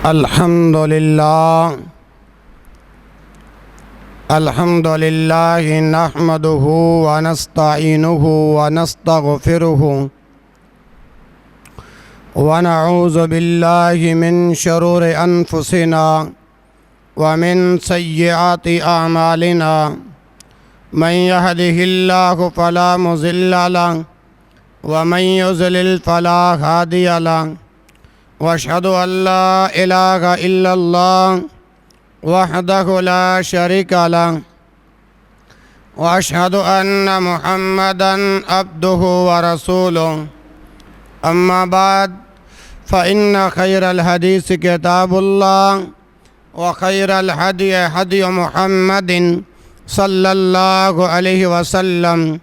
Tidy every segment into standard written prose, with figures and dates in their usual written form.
الحمد لله نحمده ونستعينه ونستغفره ونعوذ بالله من شرور أنفسنا ومن سيئات أعمالنا من يهده الله فلا مضل له ومن يضلل فلا هادي له واشهد ان لا اله الا الله وحده لا شريك له واشهد ان محمدا عبده ورسوله اما بعد فان خير الحديث كتاب الله وخير الهدي هدي محمد صلى الله عليه وسلم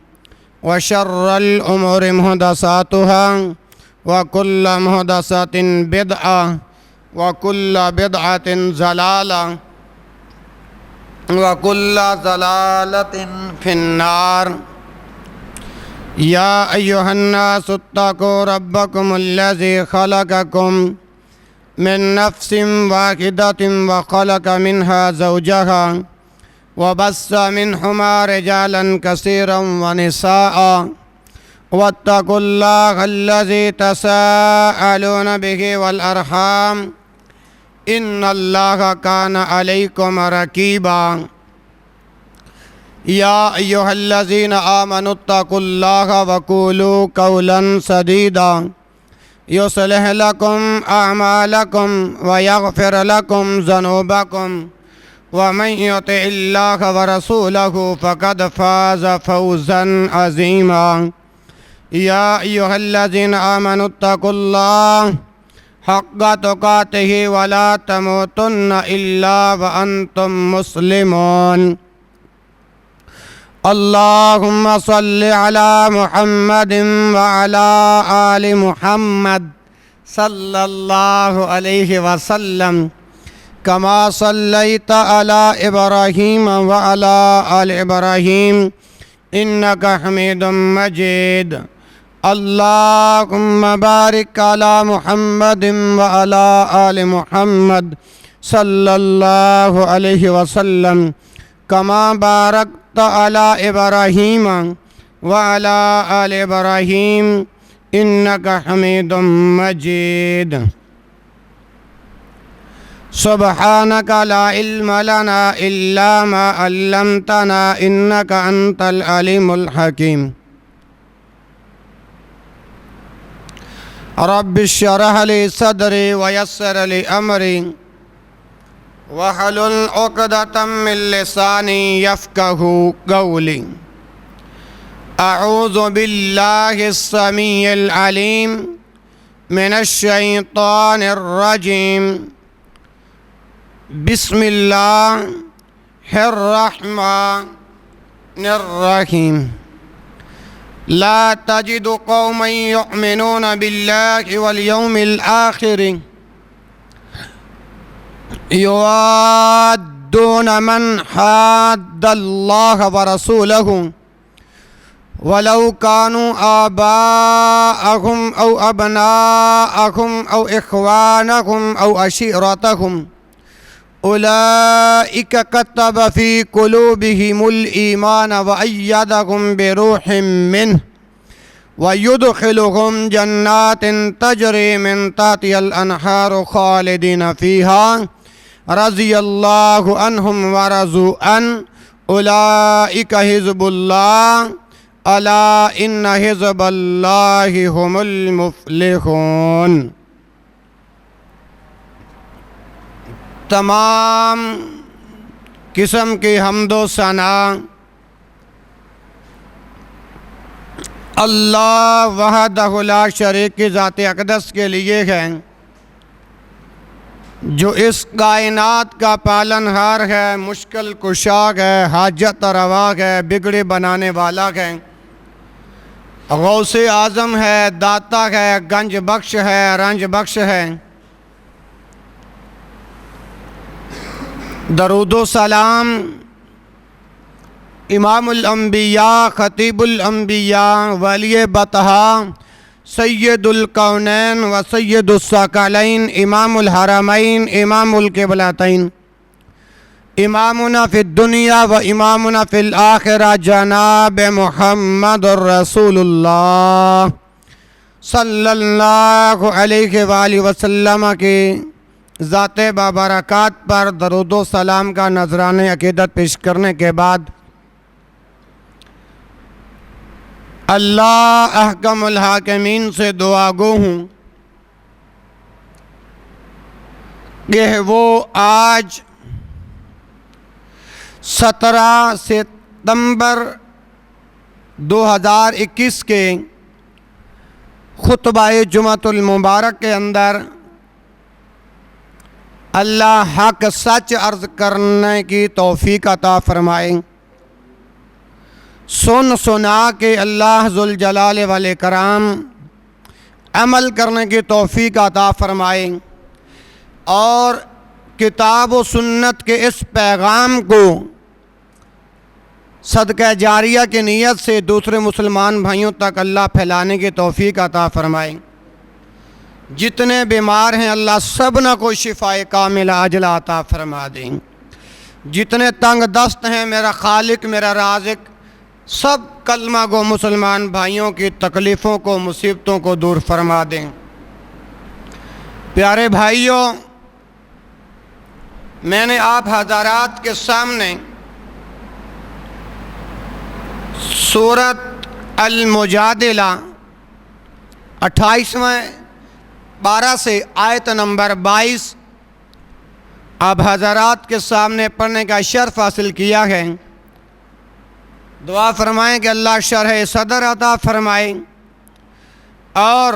وشر الامور محدثاتها وكل محدثة بدعة وكل بدعة ضلالة وكل ضلالة في النار يا أيها الناس اتقوا ربكم الذي خلقكم من نفس واحدة وخلق منها زوجها وبث منهما رجالا كثيرا ونساء واتقوا الله الذي تساءلون به والأرحام إن الله كان عليكم رقيبا يا أيها الذين آمنوا اتقوا الله وقولوا قولا سديدا يصلح لكم أعمالكم ويغفر لكم ذنوبكم ومن يطع الله ورسوله فقد فاز فوزا عظيما يا أيها الذين آمنوا اتقوا الله حق تقاته ولا تموتن إلا وأنتم مسلمون اللهم صل على محمد وعلى آل محمد صلى الله عليه وسلم كما صليت على إبراهيم وعلى آل إبراهيم إنك حميد مجيد اللهم بارك على محمد وعلى آل محمد صلى الله عليه وسلم كما باركت على إبراهيم وعلى آل إبراهيم إنك حميد مجيد سبحانك لا علم لنا إلا ما علمتنا إنك أنت العليم الحكيم رب اشرح لي صدري ويسر لي أمري واحلل عقدة من لساني يفقه قولي أعوذ بالله السميع العليم من الشيطان الرجيم بسم الله الرحمن الرحيم لا تجد قوما يؤمنون بالله واليوم الآخر يوادون من حاد الله ورسوله ولو كانوا آباءهم أو أبناءهم أو إخوانهم أو عشيرتهم أولئك كتب في قلوبهم الإيمان وأيدهم بروح منه ويدخلهم جنات تجري من تحتها الأنهار خالدين فيها رضي الله عنهم ورضوا عنه أولئك حزب الله ألا إن حزب الله هم المفلحون تمام قسم کی حمد و ثنا اللہ وحدہ لا شریک کی ذات اقدس کے لیے ہے جو اس کائنات کا پالن ہار ہے، مشکل کشا ہے، حاجت روا ہے، بگڑے بنانے والا ہے، غوث اعظم ہے، داتا ہے، گنج بخش ہے، رنج بخش ہے۔ درود و سلام امام الانبیاء، خطیب الانبیاء، ولی بطحا سید الکونین و سید الثقلین امام الحرمین امام القبلتین امامنا فی الدنیا و امامنا فی الآخرہ جناب محمد رسول اللہ صلی اللہ علیہ وآلہ وسلم کی ذات بابرکات پر درود و سلام کا نذران عقیدت پیش کرنے کے بعد اللہ احکم الحاکمین سے دعا گو ہوں کہ وہ آج 17 ستمبر 2021 کے خطبہ جمعۃ المبارک کے اندر اللہ حق سچ عرض کرنے کی توفیق عطا فرمائے، سن سنا کے اللہ ذوالجلال والاکرام عمل کرنے کی توفیق عطا فرمائے اور کتاب و سنت کے اس پیغام کو صدقہ جاریہ کی نیت سے دوسرے مسلمان بھائیوں تک اللہ پھیلانے کی توفیق عطا فرمائے۔ جتنے بیمار ہیں اللہ سبنا کو شفائے کاملہ عاجلہ عطا فرما دیں۔ جتنے تنگ دست ہیں میرا خالق میرا رازق سب کلمہ گو مسلمان بھائیوں کی تکلیفوں کو مصیبتوں کو دور فرما دیں۔ پیارے بھائیوں، میں نے آپ حضرات کے سامنے سورۃ المجادلہ 28واں 12 سے آیت نمبر 22 آپ حضرات کے سامنے پڑھنے کا شرف حاصل کیا ہے۔ دعا فرمائیں کہ اللہ شرح صدر عطا فرمائے اور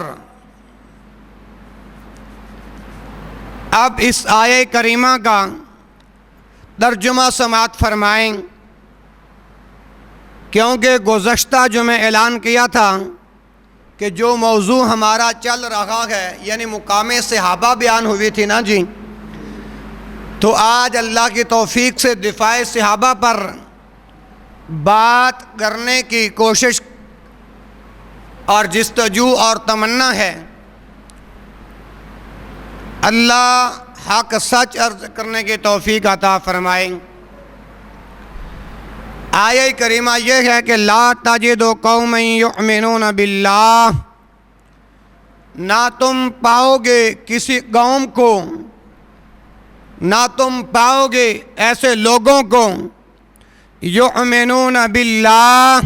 اب اس آیہ کریمہ کا ترجمہ سماعت فرمائیں، کیونکہ گزشتہ جو میں اعلان کیا تھا کہ جو موضوع ہمارا چل رہا ہے یعنی مقام صحابہ بیان ہوئی تھی نا جی، تو آج اللہ کی توفیق سے دفاع صحابہ پر بات کرنے کی کوشش اور جستجو اور تمنا ہے۔ اللہ حق سچ عرض کرنے کی توفیق عطا فرمائیں۔ آیہ کریمہ یہ ہے کہ لا تجد قوما یؤمنون باللہ، نہ تم پاؤ گے کسی قوم کو، نہ تم پاؤ گے ایسے لوگوں کو یؤمنون باللہ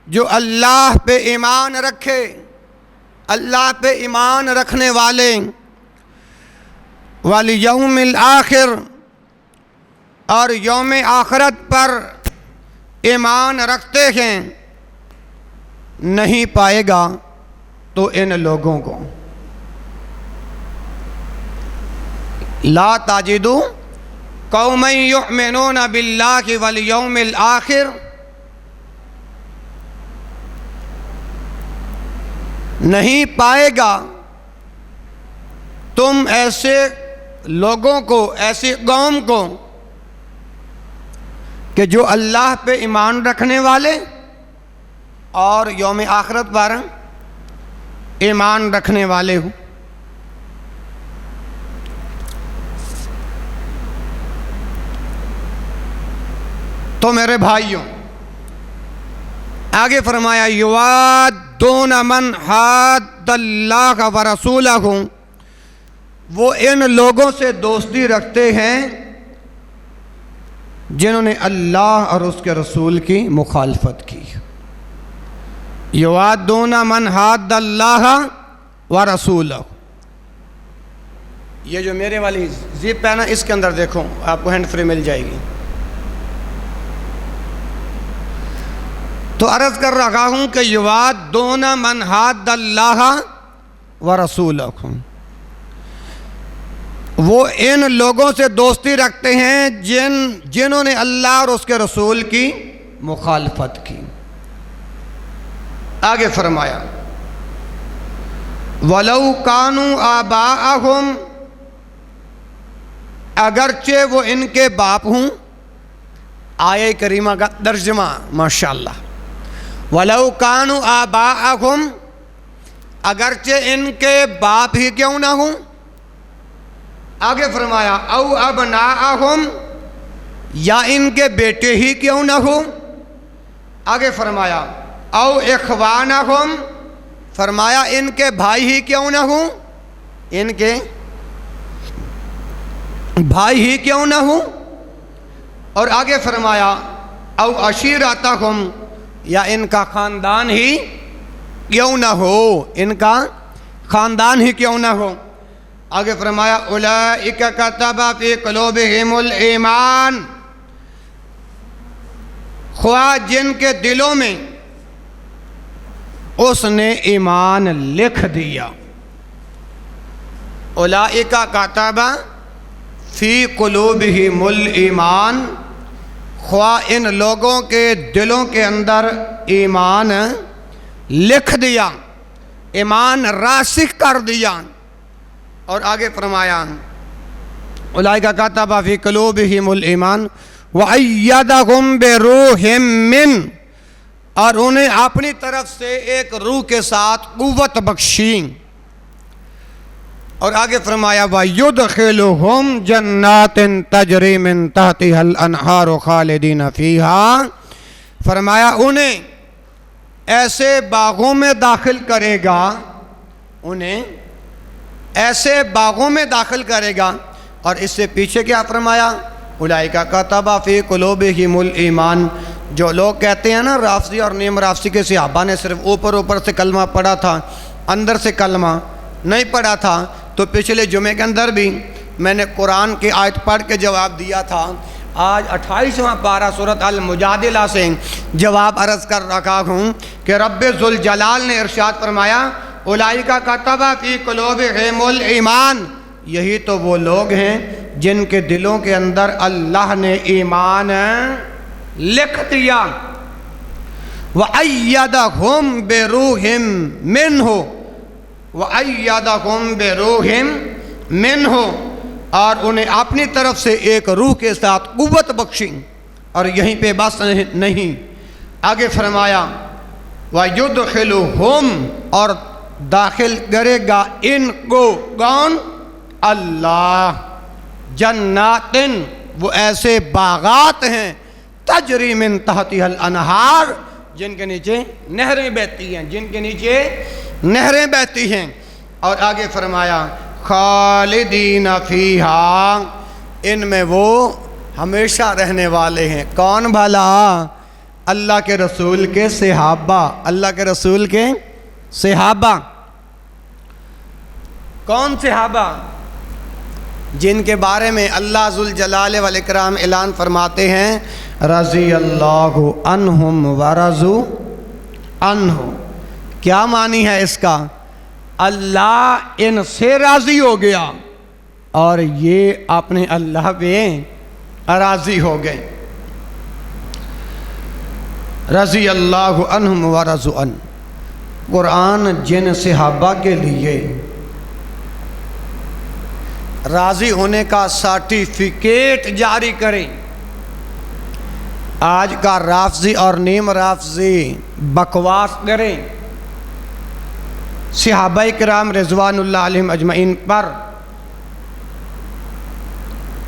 جو اللہ پہ ایمان رکھے، اللہ پہ ایمان رکھنے والے، والیوم الآخر اور یوم آخرت پر ایمان رکھتے ہیں، نہیں پائے گا تو ان لوگوں کو لا تجدو قوما یؤمنون باللہ والیوم الآخر، نہیں پائے گا تم ایسے لوگوں کو ایسی قوم کو کہ جو اللہ پہ ایمان رکھنے والے اور یوم آخرت پر ایمان رکھنے والے ہوں۔ تو میرے بھائیوں آگے فرمایا یوادون من حاد اللہ ورسولہ، وہ ان لوگوں سے دوستی رکھتے ہیں جنہوں نے اللہ اور اس کے رسول کی مخالفت کی۔ یوادون من حاد اللہ ورسولہ، یہ جو میرے والی زپ ہے نا اس کے اندر دیکھو آپ کو ہینڈ فری مل جائے گی۔ تو عرض کر رہا ہوں کہ یوادون من حاد اللہ ورسولہ، وہ ان لوگوں سے دوستی رکھتے ہیں جنہوں نے اللہ اور اس کے رسول کی مخالفت کی۔ آگے فرمایا وَلَوْ كَانُوا آبَاءَهُمْ، اگرچہ وہ ان کے باپ ہوں۔ آیہ کریمہ کا ترجمہ ماشاءاللہ، وَلَوْ كَانُوا آبَاءَهُمْ، اگرچہ ان کے باپ ہی کیوں نہ ہوں. آگے فرمایا او ابناءہم، یا ان کے بیٹے ہی کیوں نہ ہوں. آگے فرمایا او اخوانہم، فرمایا ان کے بھائی ہی کیوں نہ ہوں، ان کے بھائی ہی کیوں نہ ہوں. اور آگے فرمایا او عشیرتہم، یا ان کا خاندان ہی کیوں نہ ہو، ان کا خاندان ہی کیوں نہ ہو. آگے فرمایا اولئک کتب فی قلوبہم الایمان، خواہ جن کے دلوں میں اس نے ایمان لکھ دیا. اولئک کتب فی قلوبہم الایمان، خواہ ان لوگوں کے دلوں کے اندر ایمان لکھ دیا، ایمان راسخ کر دیا. اور آگے فرمایا اولئک کتب فی قلوبہم الایمان وَأَيَّدَهُمْ بِرُوحٍ مِّنْ، اور انہیں اپنی طرف سے ایک روح کے ساتھ قوت بخشی. اور آگے فرمایا وَيُدْخِلُهُمْ جَنَّاتٍ تَجْرِي مِن تَحْتِهَا الْأَنْهَارُ خَالِدِينَ فِيهَا، فرمایا انہیں ایسے باغوں میں داخل کرے گا، انہیں ایسے باغوں میں داخل کرے گا. اور اس سے پیچھے کیا فرمایا اولئک کتب فی قلوبہم الایمان. جو لوگ کہتے ہیں نا رافضی اور نیم رافضی کے صحابہ نے صرف اوپر سے کلمہ پڑھا تھا، اندر سے کلمہ نہیں پڑھا تھا، تو پچھلے جمعے کے اندر بھی میں نے قرآن کی آیت پڑھ کے جواب دیا تھا. آج 28واں پارہ سورۃ المجادلہ سے جواب عرض کر رکھا ہوں کہ رب ذوالجلال نے ارشاد فرمایا اولئک کتب فی قلوبہم الایمان، یہی تو وہ لوگ ہیں جن کے دلوں کے اندر اللہ نے ایمان لکھ دیا. وَأَيَّدَهُمْ بِرُوحٍ مِّنْهُ، وَأَيَّدَهُمْ بِرُوحٍ مِّنْهُ، اور انہیں اپنی طرف سے ایک روح کے ساتھ قوت بخشی. اور یہیں پہ بس نہیں، آگے فرمایا وَيُدْخِلُهُمْ، اور داخل کرے گا ان کو کون؟ اللہ. جناتن، وہ ایسے باغات ہیں تجری من تحتها الانہار، جن کے نیچے نہریں بہتی ہیں، جن کے نیچے نہریں بہتی ہیں. اور آگے فرمایا خالدین فیہا، ان میں وہ ہمیشہ رہنے والے ہیں. کون بھلا؟ اللہ کے رسول کے صحابہ، اللہ کے رسول کے صحابہ. کون صحابہ؟ جن کے بارے میں اللہ ذوالجلال والاکرام اعلان فرماتے ہیں رضی اللہ عنہم ورضوا عنہ. کیا معنی ہے اس کا؟ اللہ ان سے راضی ہو گیا اور یہ اپنے اللہ پہ راضی ہو گئے. رضی اللہ عنہم ورضوا عنہ. قرآن جن صحابہ کے لیے راضی ہونے کا سرٹیفکیٹ جاری کریں. آج کا رافضی اور نیم رافضی بکواس کریں صحابہ کرام رضوان اللہ علیہم اجمعین پر،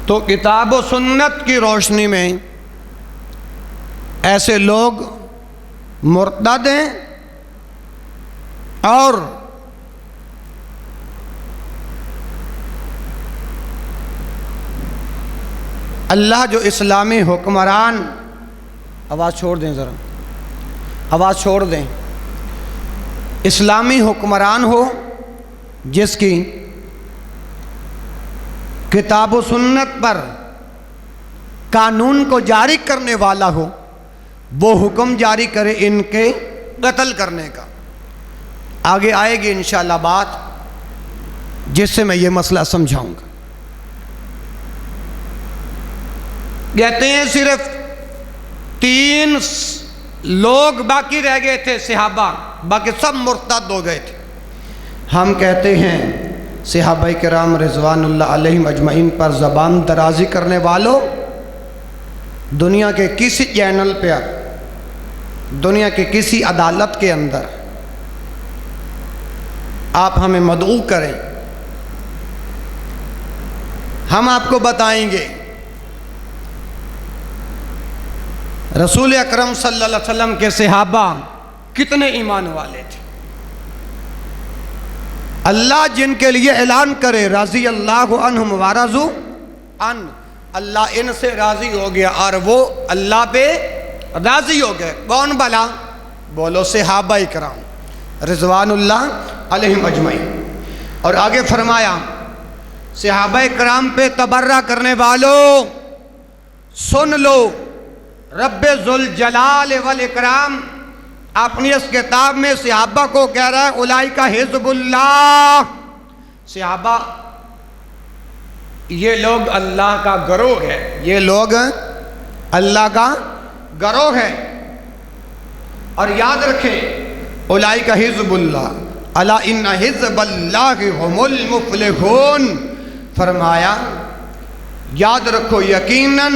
تو کتاب و سنت کی روشنی میں ایسے لوگ مرتد ہیں اور اللہ جو اسلامی حکمران، آواز چھوڑ دیں ذرا، آواز چھوڑ دیں، اسلامی حکمران ہو جس کی کتاب و سنت پر قانون کو جاری کرنے والا ہو، وہ حکم جاری کرے ان کے قتل کرنے کا. آگے آئے گی انشاءاللہ بات جس سے میں یہ مسئلہ سمجھاؤں گا. کہتے ہیں صرف 3 لوگ باقی رہ گئے تھے صحابہ، باقی سب مرتد ہو گئے تھے. ہم کہتے ہیں صحابہ کرام رضوان اللہ علیہم اجمعین پر زبان درازی کرنے والوں، دنیا کے کسی چینل پہ، دنیا کے کسی عدالت کے اندر آپ ہمیں مدعو کریں، ہم آپ کو بتائیں گے رسول اکرم صلی اللہ علیہ وسلم کے صحابہ کتنے ایمان والے تھے۔ اللہ جن کے لیے اعلان کرے رضی اللہ عنہم ورضوا عنہ، اللہ ان سے راضی ہو گیا اور وہ اللہ پہ راضی ہو گئے۔ کون بلا؟ بولو صحابہ کرام رضوان اللہ علیہم اجمعین۔ اور آگے فرمایا صحابہ کرام پہ تبرہ کرنے والوں سن لو، رب ذوالجلال والاکرام اپنی اس کتاب میں صحابہ کو کہہ رہا ہے اولئک حزب اللہ، صحابہ یہ لوگ اللہ کا گروہ ہے، یہ لوگ اللہ کا گروہ ہے۔ اور یاد رکھیں اولئک حزب اللہ الا ان حزب اللہ هم المفلحون، فرمایا یاد رکھو یقیناً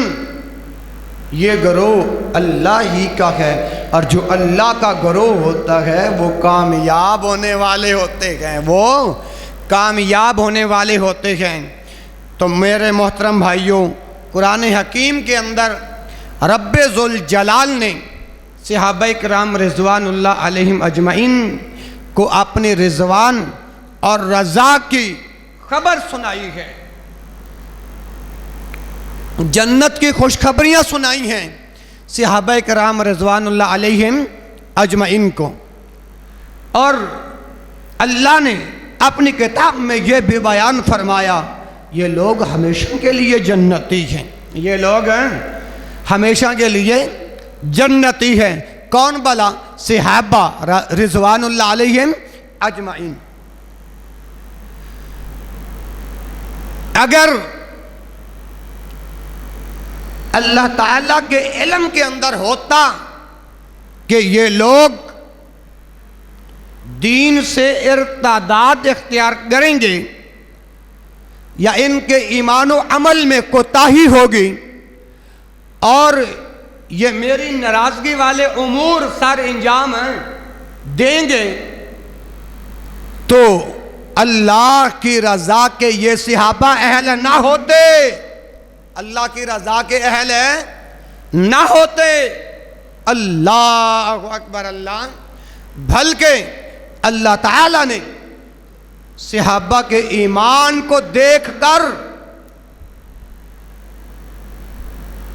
یہ گروہ اللہ ہی کا ہے، اور جو اللہ کا گروہ ہوتا ہے وہ کامیاب ہونے والے ہوتے ہیں، وہ کامیاب ہونے والے ہوتے ہیں۔ تو میرے محترم بھائیوں، قرآن حکیم کے اندر رب ذوالجلال نے صحابہ کرام رضوان اللہ علیہم اجمعین کو اپنے رضوان اور رضا کی خبر سنائی ہے، جنت کی خوشخبریاں سنائی ہیں صحابہ کرام رضوان اللہ علیہم اجمعین کو۔ اور اللہ نے اپنی کتاب میں یہ بھی بیان فرمایا یہ لوگ ہمیشہ کے لیے جنتی ہیں، یہ لوگ ہمیشہ کے لیے جنتی ہیں۔ کون بلا؟ صحابہ رضوان اللہ علیہم اجمعین۔ اگر اللہ تعالیٰ کے علم کے اندر ہوتا کہ یہ لوگ دین سے ارتداد اختیار کریں گے یا ان کے ایمان و عمل میں کوتاہی ہوگی اور یہ میری ناراضگی والے امور سر انجام دیں گے، تو اللہ کی رضا کے یہ صحابہ اہل نہ ہوتے، اللہ کی رضا کے اہل نہ ہوتے۔ اللہ اکبر اللہ، بلکہ اللہ تعالیٰ نے صحابہ کے ایمان کو دیکھ کر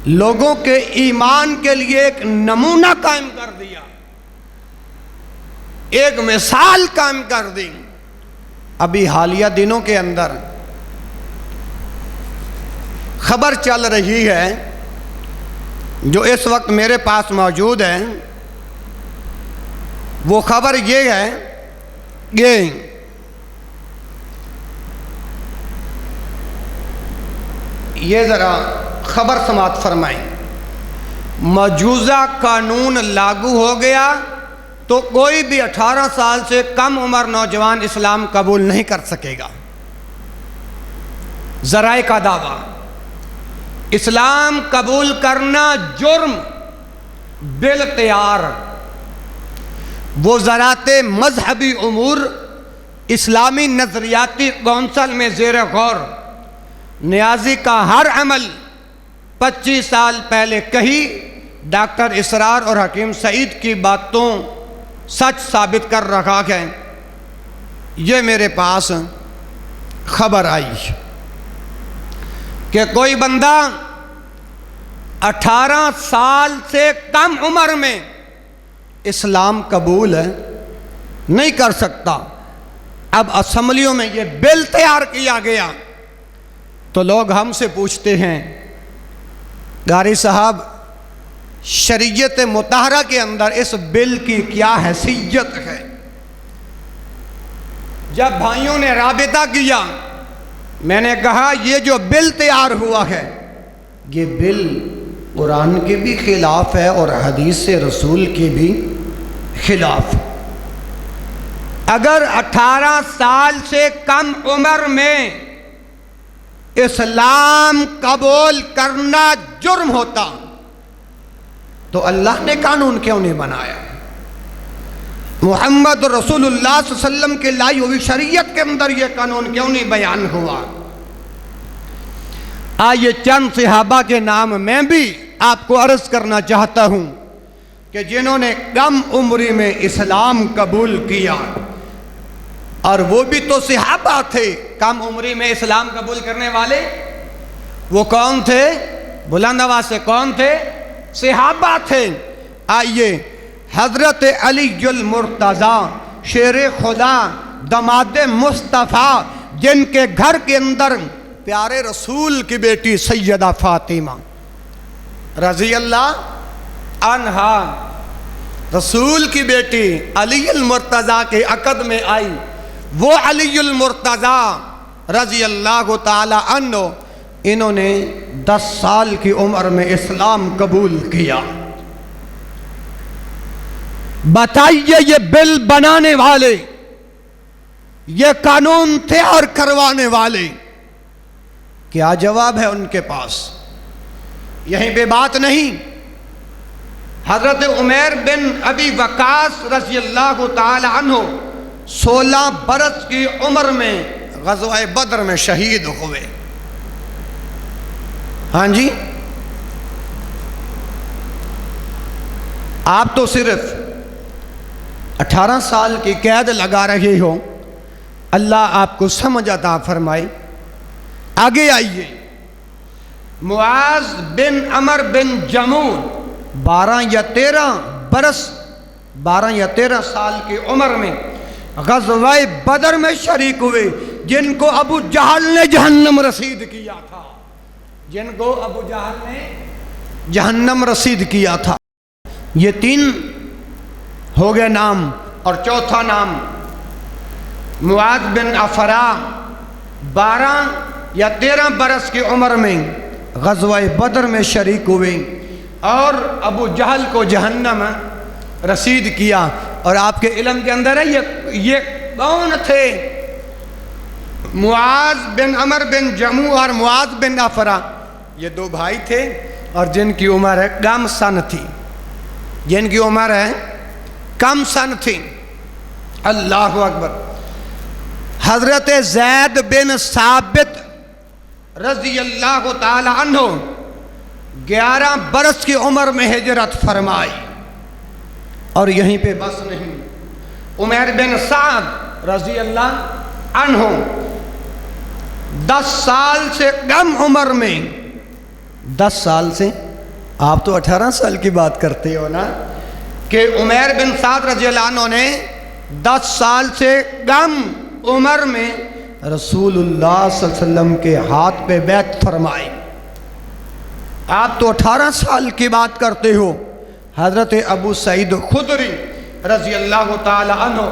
لوگوں کے ایمان کے لیے ایک نمونہ قائم کر دیا، ایک مثال قائم کر دی۔ ابھی حالیہ دنوں کے اندر خبر چل رہی ہے جو اس وقت میرے پاس موجود ہے، وہ خبر یہ ہے کہ یہ ذرا خبر سماعت فرمائیں، مجوزہ قانون لاگو ہو گیا تو کوئی بھی 18 سال سے کم عمر نوجوان اسلام قبول نہیں کر سکے گا۔ ذرائع کا دعویٰ، اسلام قبول کرنا جرم بالاختیار۔ وزارت مذہبی امور اسلامی نظریاتی کونسل میں زیر غور نیازی کا ہر عمل 25 سال پہلے کہی ڈاکٹر اسرار اور حکیم سعید کی باتوں سچ ثابت کر رکھا ہے۔ یہ میرے پاس خبر آئی کہ کوئی بندہ 18 سال سے کم عمر میں اسلام قبول نہیں کر سکتا۔ اب اسمبلیوں میں یہ بل تیار کیا گیا تو لوگ ہم سے پوچھتے ہیں قاری صاحب شریعت مطہرہ کے اندر اس بل کی کیا حیثیت ہے؟ جب بھائیوں نے رابطہ کیا میں نے کہا یہ جو بل تیار ہوا ہے یہ بل قرآن کے بھی خلاف ہے اور حدیث رسول کے بھی خلاف۔ اگر 18 سال سے کم عمر میں اسلام قبول کرنا جرم ہوتا تو اللہ نے قانون کیوں نہیں بنایا؟ محمد رسول اللہ صلی اللہ علیہ وسلم کے لائی ہوئی شریعت کے اندر یہ قانون کیوں نہیں بیان ہوا؟ آئیے چند صحابہ کے نام میں بھی آپ کو عرض کرنا چاہتا ہوں کہ جنہوں نے کم عمری میں اسلام قبول کیا، اور وہ بھی تو صحابہ تھے کم عمری میں اسلام قبول کرنے والے۔ وہ کون تھے؟ بلند آواز سے کون تھے؟ صحابہ تھے۔ آئیے حضرت علی المرتضیٰ شیر خدا داماد مصطفیٰ، جن کے گھر کے اندر پیارے رسول کی بیٹی سیدہ فاطمہ رضی اللہ عنہا، رسول کی بیٹی علی المرتضیٰ کے عقد میں آئی، وہ علی المرتضیٰ رضی اللہ تعالی عنہ، انہوں نے 10 سال کی عمر میں اسلام قبول کیا۔ بتائیے یہ بل بنانے والے، یہ قانون تیار کروانے والے، کیا جواب ہے ان کے پاس؟ یہیں پہ بات نہیں، حضرت عمیر بن ابی وقاص رضی اللہ تعالی عنہ 16 برس کی عمر میں غزوہ بدر میں شہید ہوئے۔ ہاں جی، آپ تو صرف 18 سال کی قید لگا رہے ہو، اللہ آپ کو سمجھ عطا فرمائے۔ آگے آئیے، معاذ بن عمر بن جموع 12 یا 13 سال کی عمر میں غزوہ بدر میں شریک ہوئے، جن کو ابو جہل نے جہنم رسید کیا تھا، جن کو ابو جہل نے جہنم رسید کیا تھا۔ یہ 3 ہو گئے نام، اور چوتھا نام معاذ بن افرا 12 یا 13 برس کی عمر میں غزوہ بدر میں شریک ہوئے اور ابو جہل کو جہنم رسید کیا۔ اور آپ کے علم کے اندر ہے یہ کون تھے؟ معاذ بن عمر بن جموع اور معاذ بن افرا، یہ 2 بھائی تھے، اور جن کی عمر ہے کم سن تھی، جن کی عمر ہے کم سن تھی۔ اللہ اکبر۔ حضرت زید بن ثابت رضی اللہ تعالی عنہ 11 برس کی عمر میں ہجرت فرمائی، اور یہیں پہ بس نہیں، عمیر بن سعد رضی اللہ عنہ 10 سال سے کم عمر میں، 10 سال سے، آپ تو 18 سال کی بات کرتے ہو نا، کہ عمیر بن سعد رضی اللہ عنہ نے 10 سال سے کم عمر میں رسول اللہ صلی اللہ علیہ وسلم کے ہاتھ پہ بیعت فرمائی۔ آپ تو 18 سال کی بات کرتے ہو۔ حضرت ابو سعید خدری رضی اللہ تعالی عنہ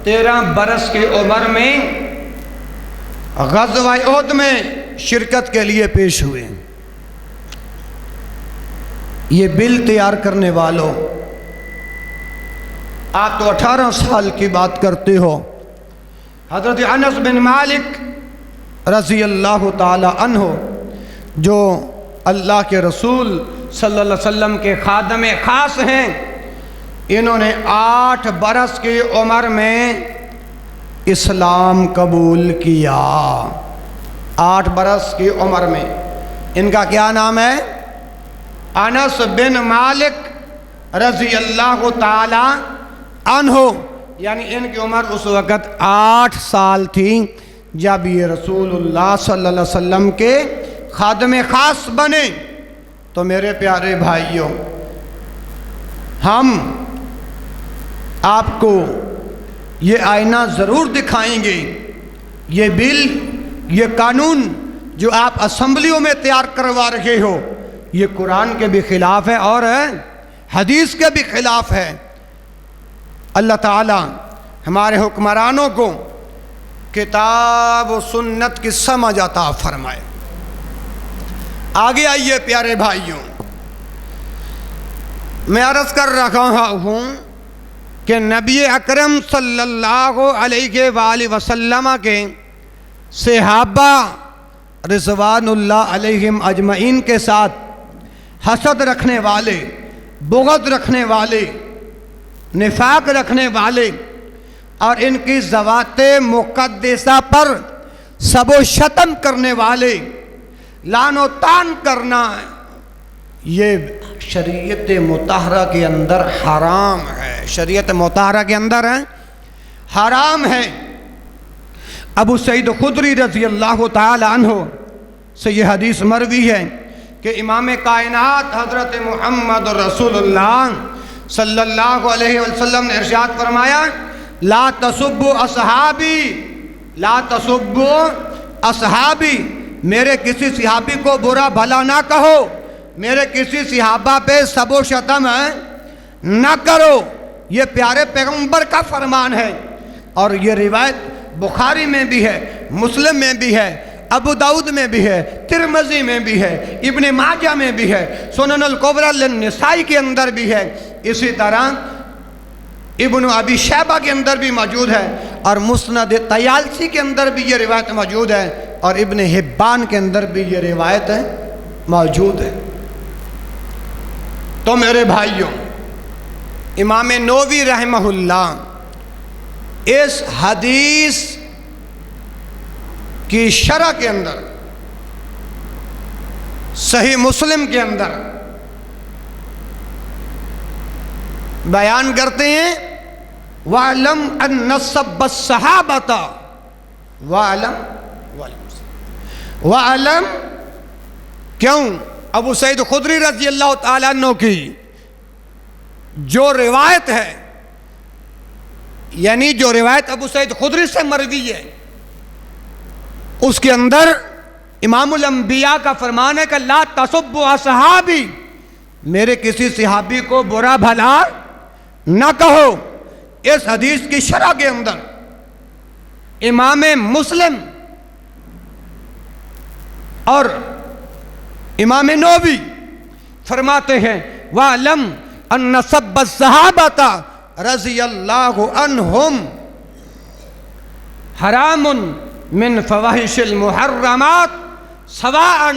13 برس کی عمر میں غزوہ احد میں شرکت کے لیے پیش ہوئے۔ یہ بل تیار کرنے والوں، آپ تو 18 سال کی بات کرتے ہو۔ حضرت انس بن مالک رضی اللہ تعالی عنہ، جو اللہ کے رسول صلی اللہ علیہ وسلم کے خادم خاص ہیں، انہوں نے 8 برس کی عمر میں اسلام قبول کیا۔ 8 برس کی عمر میں۔ ان کا کیا نام ہے؟ انس بن مالک رضی اللہ تعالی عنہ، یعنی ان کی عمر اس وقت 8 سال تھی جب یہ رسول اللہ صلی اللہ علیہ وسلم کے خادم خاص بنے۔ تو میرے پیارے بھائیوں، ہم آپ کو یہ آئینہ ضرور دکھائیں گے۔ یہ بل، یہ قانون جو آپ اسمبلیوں میں تیار کروا رہے ہو، یہ قرآن کے بھی خلاف ہے اور حدیث کے بھی خلاف ہے۔ اللہ تعالی ہمارے حکمرانوں کو کتاب و سنت کی سمجھ عطا فرمائے۔ آگے آئیے پیارے بھائیوں، میں عرض کر رہا ہوں کہ نبی اکرم صلی اللہ علیہ وآلہ وسلم کے صحابہ رضوان اللہ علیہم اجمعین کے ساتھ حسد رکھنے والے، بغض رکھنے والے نفاق رکھنے والے اور ان کی ذوات مقدسہ پر سب و شتم کرنے والے، لعن و طعن کرنا، یہ شریعت مطہرہ کے اندر حرام ہے، شریعت مطہرہ کے اندر حرام ہے۔ ابو سعید خدری رضی اللہ تعالی عنہ سے یہ حدیث مروی ہے کہ امام کائنات حضرت محمد رسول اللہ صلی اللہ علیہ وسلم نے ارشاد فرمایا، لا تسبوا اصحابی، لا تسبوا اصحابی، میرے کسی صحابی کو برا بھلا نہ کہو، میرے کسی صحابہ پہ سب و شتم نہ کرو، یہ پیارے پیغمبر کا فرمان ہے۔ اور یہ روایت بخاری میں بھی ہے، مسلم میں بھی ہے، ابو داؤد میں بھی ہے، ترمذی میں بھی ہے، ابن ماجہ میں بھی ہے، سنن الکبریٰ للنسائی کے اندر بھی ہے، اسی طرح ابن ابی شیبہ کے اندر بھی موجود ہے، اور مسند طیالسی کے اندر بھی یہ روایت موجود ہے، اور ابن حبان کے اندر بھی یہ روایت موجود ہے۔ تو میرے بھائیوں، امام نووی رحمہ اللہ اس حدیث کی شرح کے اندر صحیح مسلم کے اندر بیان کرتے ہیں، وَعْلَمْ أَنَّ سَبَّ الصَّحَابَةَ وَعْلَمْ کیوں؟ ابو سعید خدری رضی اللہ تعالیٰ عنہ کی جو روایت ہے، یعنی جو روایت ابو سعید خدری سے مروی ہے، اس کے اندر امام الانبیاء کا فرمان ہے کہ لا تسبوا اصحابی، میرے کسی صحابی کو برا بھلا نہ کہو۔ اس حدیث کی شرح کے اندر امام مسلم اور امام نووی فرماتے ہیں، وَعْلَمْ أَنَّ سَبَّ الصَّحَابَةَ رضی اللہ عنہم حرام من فواحش المحرمات سواء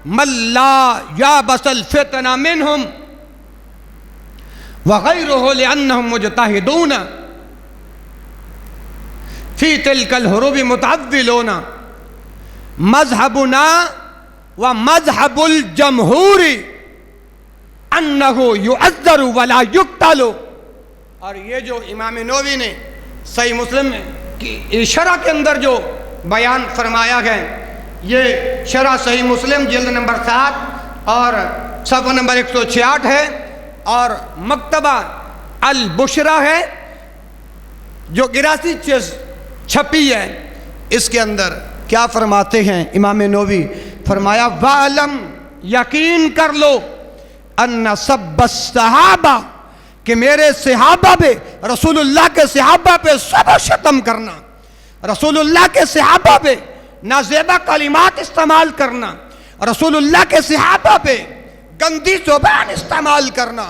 من لا یابس الفتن منہم وغیرہ لأنہم مجتہدون فی تلک الحروب متعولون مذہبنا ومذہب الجمہور انہو یعذر ولا یقتل۔ اور یہ جو امام نووی نے صحیح مسلم کی شرح کے اندر جو بیان فرمایا ہے، یہ شرح صحیح مسلم جلد نمبر 7 اور صفحہ نمبر 166 ہے، اور مکتبہ البشرہ ہے جو 81 چیز چھپی ہے۔ اس کے اندر کیا فرماتے ہیں امام نووی؟ فرمایا، وَعْلَمْ یقین کر لو ان سب الصحابہ، کہ میرے صحابہ پہ، رسول اللہ کے صحابہ پہ سب و شتم کرنا، رسول اللہ کے صحابہ پہ نازیبہ کلمات استعمال کرنا، رسول اللہ کے صحابہ پہ گندی زبان استعمال کرنا،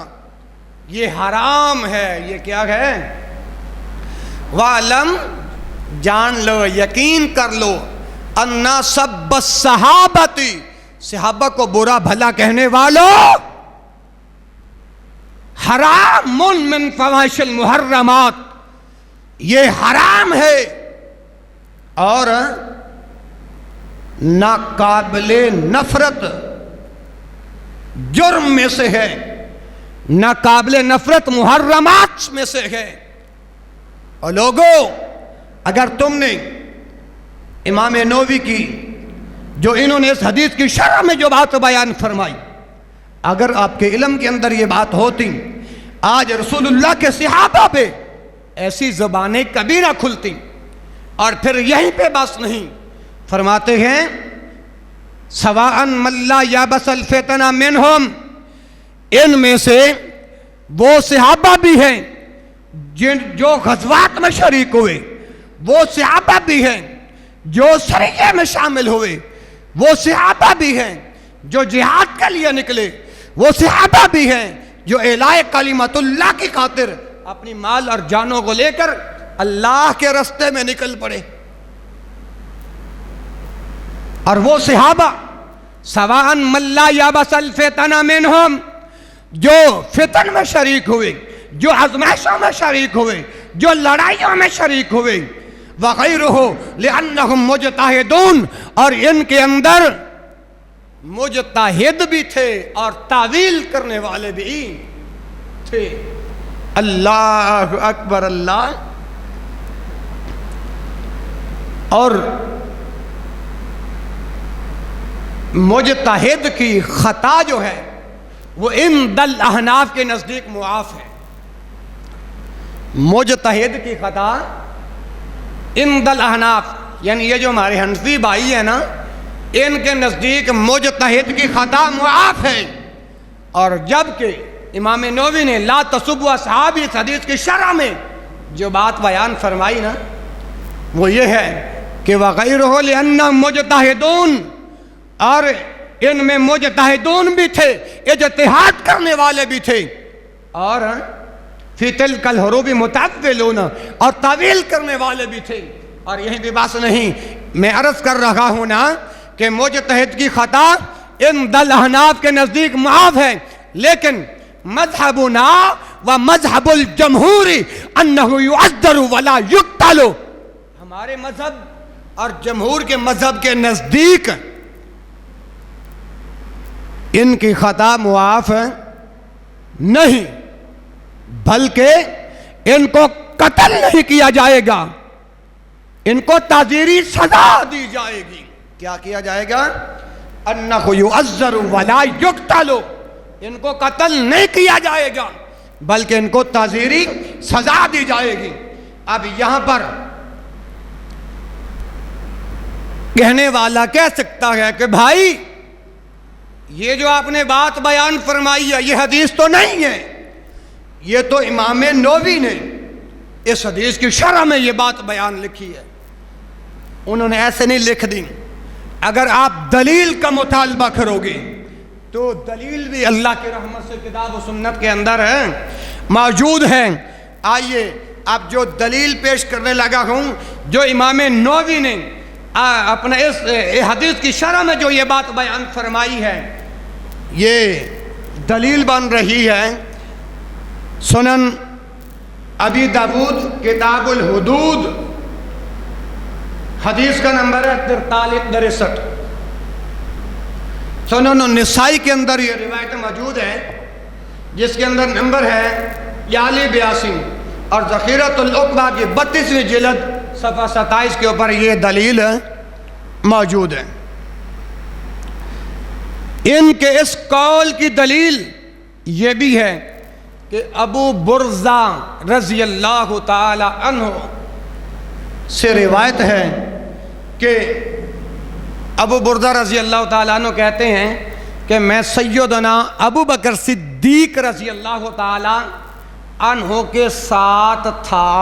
یہ حرام ہے۔ یہ کیا ہے؟ وَعْلَمْ جان لو، یقین کر لو، ان سب الصحابتی، صحابہ کو برا بھلا کہنے والوں، حرام من فواحش المحرمات، یہ حرام ہے اور ناقابل نفرت جرم میں سے ہے، ناقابل نفرت محرمات میں سے ہے۔ اور لوگوں، اگر تم نے امام نووی کی جو انہوں نے اس حدیث کی شرح میں جو بات بیان فرمائی، اگر آپ کے علم کے اندر یہ بات ہوتی، آج رسول اللہ کے صحابہ پہ ایسی زبانیں کبھی نہ کھلتی۔ اور پھر یہیں پہ بس نہیں، فرماتے ہیں، سواء من لا یابس الفتن منہم، ان میں سے وہ صحابہ بھی ہیں جو غزوات میں شریک ہوئے، وہ صحابہ بھی ہیں جو سریہ میں شامل ہوئے، وہ صحابہ بھی ہیں جو جہاد کے لیے نکلے، وہ صحابہ بھی ہیں جو اعلاء کلمت اللہ کی خاطر اپنی مال اور جانوں کو لے کر اللہ کے راستے میں نکل پڑے۔ اور وہ صحابہ سواء من لا یابس الفتن منہم، جو فتن میں شریک ہوئے، جو آزمائشوں میں شریک ہوئے، جو لڑائیوں میں شریک ہوئے، وغیرہ لأنہم مجتہدون، اور ان کے اندر مجتہد بھی تھے اور تعویل کرنے والے بھی تھے۔ اللہ اکبر اللہ۔ اور مجتہد کی خطا جو ہے وہ عند الاحناف کے نزدیک معاف ہے۔ مجتہد کی خطا عند الاحناف، یعنی یہ جو ہمارے حنفی بھائی ہیں نا، ان کے نزدیک مجتہد کی خطا معاف ہے۔ اور جبکہ امام نووی نے لا تسبوا اصحابی اس حدیث کی شرح میں جو بات بیان فرمائی نا، وہ یہ ہے کہ وغیرہ لأنہم مجتہدون، اور ان میں مجتہدون بھی تھے، اجتہاد کرنے والے بھی تھے، اور فی تلک الحروب متأولون، اور تعویل کرنے والے بھی تھے۔ اور یہیں بھی بات نہیں، میں عرض کر رہا ہوں نا کہ مجتہد کی خطا عند الاحناف کے نزدیک معاف ہے، لیکن مذہبنا و مذہب الجمہور انہ یعذر ولا یقتل، ہمارے مذہب اور جمہور کے مذہب کے نزدیک ان کی خطا معاف نہیں، بلکہ ان کو قتل نہیں کیا جائے گا، ان کو تعزیری سزا دی جائے گی۔ کیا کیا جائے گا؟ انہ یعذر ولا یقتل، ان کو قتل نہیں کیا جائے گا بلکہ ان کو تعزیری سزا دی جائے گی۔ اب یہاں پر کہنے والا کہہ سکتا ہے کہ بھائی یہ جو آپ نے بات بیان فرمائی ہے یہ حدیث تو نہیں ہے، یہ تو امام نووی نے اس حدیث کی شرح میں یہ بات بیان لکھی ہے، انہوں نے ایسے نہیں لکھ دی۔ اگر آپ دلیل کا مطالبہ کرو گے تو دلیل بھی اللہ کی رحمت سے کتاب و سنت کے اندر ہے، موجود ہے۔ آئیے اب جو دلیل پیش کرنے لگا ہوں، جو امام نووی نے اپنے اس حدیث کی شرح میں جو یہ بات بیان فرمائی ہے، یہ دلیل بن رہی ہے سنن ابی داود کتاب الحدود، حدیث کا نمبر ہے 4363۔ سنن النسائی کے اندر یہ روایت موجود ہے جس کے اندر نمبر ہے 4282، اور ذخیرۃ العقبہ کی 32ویں جلد صفحہ 27 کے اوپر یہ دلیل موجود ہے۔ ان کے اس قول کی دلیل یہ بھی ہے کہ ابو برزہ رضی اللہ تعالی عنہ سے روایت ہے کہ ابو برزہ رضی اللہ تعالیٰ عنہ کہتے ہیں کہ میں سیدنا ابو بکر صدیق رضی اللہ تعالیٰ عنہ کے ساتھ تھا۔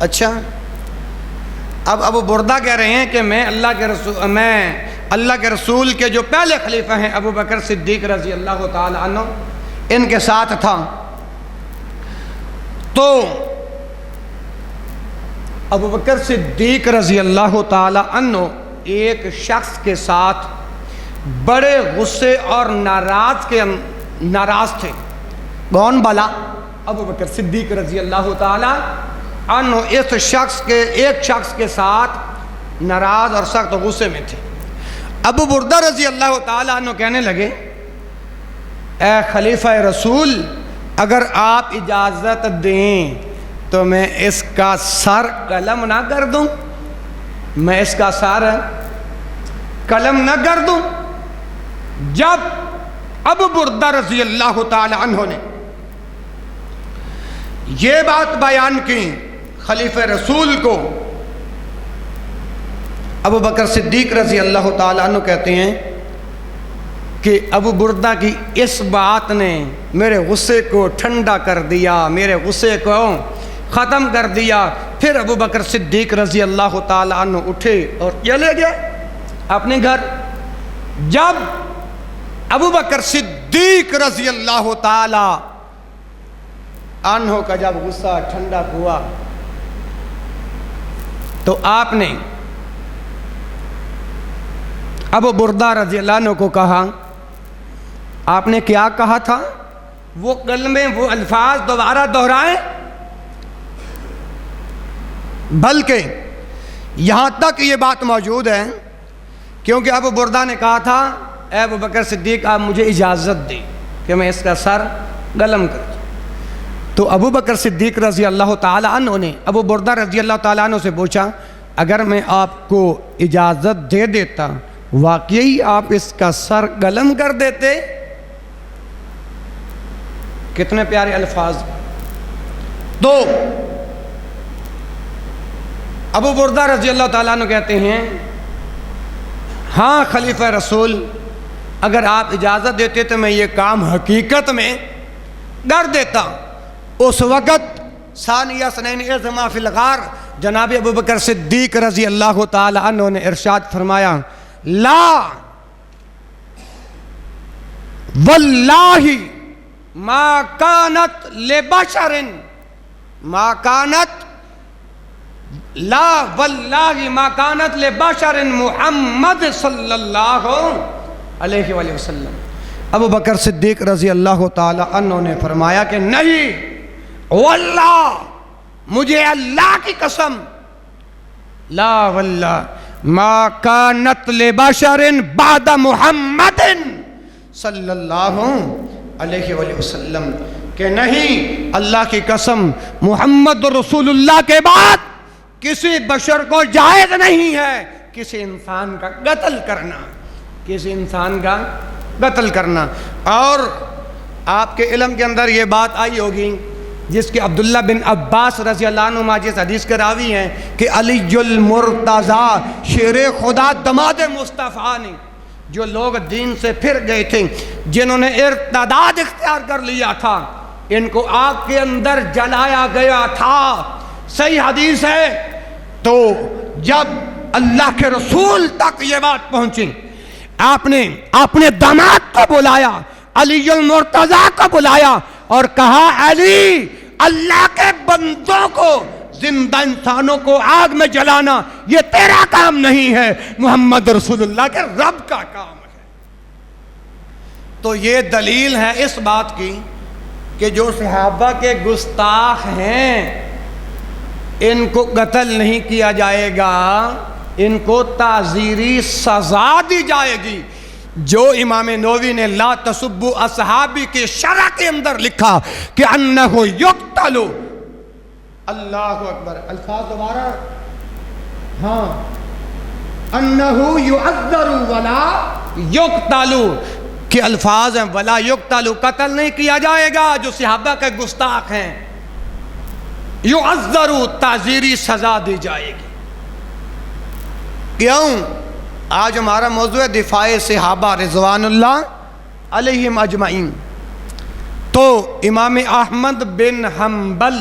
اچھا، اب ابو بردہ کہہ رہے ہیں کہ میں اللہ کے رسول کے جو پہلے خلیفہ ہیں ابو بکر صدیق رضی اللہ تعالیٰ عنہ، ان کے ساتھ تھا۔ تو ابو بکر صدیق رضی اللہ تعالیٰ عنہ ایک شخص کے ساتھ بڑے غصے اور ناراض تھے۔ کون بلا؟ ابو بکر صدیق رضی اللہ تعالیٰ عنہ ایک شخص کے ساتھ ناراض اور سخت غصے میں تھے۔ ابو بردہ رضی اللہ تعالیٰ عنہ کہنے لگے، اے خلیفہ رسول، اگر آپ اجازت دیں تو میں اس کا سر قلم نہ کر دوں، میں اس کا سر قلم نہ کر دوں۔ جب ابو بردہ رضی اللہ تعالی عنہ نے یہ بات بیان کی خلیفہ رسول کو، ابو بکر صدیق رضی اللہ تعالی عنہ کہتے ہیں کہ ابو بردہ کی اس بات نے میرے غصے کو ٹھنڈا کر دیا، میرے غصے کو ختم کر دیا۔ پھر ابو بکر صدیق رضی اللہ تعالی عنہ اٹھے اور چلے گئے اپنے گھر۔ جب ابو بکر صدیق رضی اللہ تعالی عنہ کا جب غصہ ٹھنڈا ہوا تو آپ نے ابو بردہ رضی اللہ عنہ کو کہا، آپ نے کیا کہا تھا؟ وہ کلمے وہ الفاظ دوبارہ دہرائیں، بلکہ یہاں تک یہ بات موجود ہے کیونکہ ابو بردہ نے کہا تھا اے ابو بکر صدیق آپ مجھے اجازت دیں کہ میں اس کا سر قلم کر دوں۔ تو ابو بکر صدیق رضی اللہ تعالیٰ عنہ نے ابو بردہ رضی اللہ تعالیٰ عنہ سے پوچھا اگر میں آپ کو اجازت دے دیتا واقعی آپ اس کا سر قلم کر دیتے؟ کتنے پیارے الفاظ۔ تو ابو بردہ رضی اللہ تعالیٰ عنہ کہتے ہیں ہاں خلیفہ رسول اگر آپ اجازت دیتے تو میں یہ کام حقیقت میں کر دیتا۔ اس وقت ثانیہ اثنین اذ ہما فی الغار جناب ابو بکر صدیق رضی اللہ تعالی عنہ نے ارشاد فرمایا لا واللہ ما کانت لبشر ما کانت لا واللہ ما کانت لبشر محمد صلی اللہ علیہ وآلہ وسلم۔ ابو بکر صدیق رضی اللہ تعالی عنہ نے فرمایا کہ نہیں واللہ مجھے اللہ کی قسم لا واللہ ما کانت لبشر بعد محمد صلی اللہ علیہ وآلہ وسلم کہ نہیں اللہ کی قسم محمد رسول اللہ کے بعد کسی بشر کو جائز نہیں ہے کسی انسان کا قتل کرنا، کسی انسان کا قتل کرنا۔ اور آپ کے علم کے اندر یہ بات آئی ہوگی جس کے عبداللہ بن عباس رضی اللہ عنہ جس حدیث کے راوی ہیں کہ علی المرتضی شیر خدا دماد مصطفیٰ نے جو لوگ دین سے پھر گئے تھے جنہوں نے ارتداد اختیار کر لیا تھا ان کو آگ کے اندر جلایا گیا تھا۔ صحیح حدیث ہے۔ تو جب اللہ کے رسول تک یہ بات پہنچی آپ نے اپنے داماد کو بلایا علی المرتضی کو بلایا اور کہا علی اللہ کے بندوں کو زندہ انسانوں کو آگ میں جلانا یہ تیرا کام نہیں ہے محمد رسول اللہ کے رب کا کام ہے۔ تو یہ دلیل ہے اس بات کی کہ جو صحابہ کے گستاخ ہیں ان کو قتل نہیں کیا جائے گا، ان کو تعزیری سزا دی جائے گی۔ جو امام نووی نے لا تسبوا اصحابی کے شرح کے اندر لکھا کہ انہو یقتل، اللہ اکبر، الفاظ دوبارہ، ہاں، انہو یعذر ولا یقتل کہ الفاظ ہیں ولا یقتل، قتل نہیں کیا جائے گا جو صحابہ کے گستاخ ہیں، یعذر تعزیری سزا دی جائے گی۔ کیوں؟ آج ہمارا موضوع ہے دفاع صحابہ رضوان اللہ علیہم اجمعین۔ تو امام احمد بن حنبل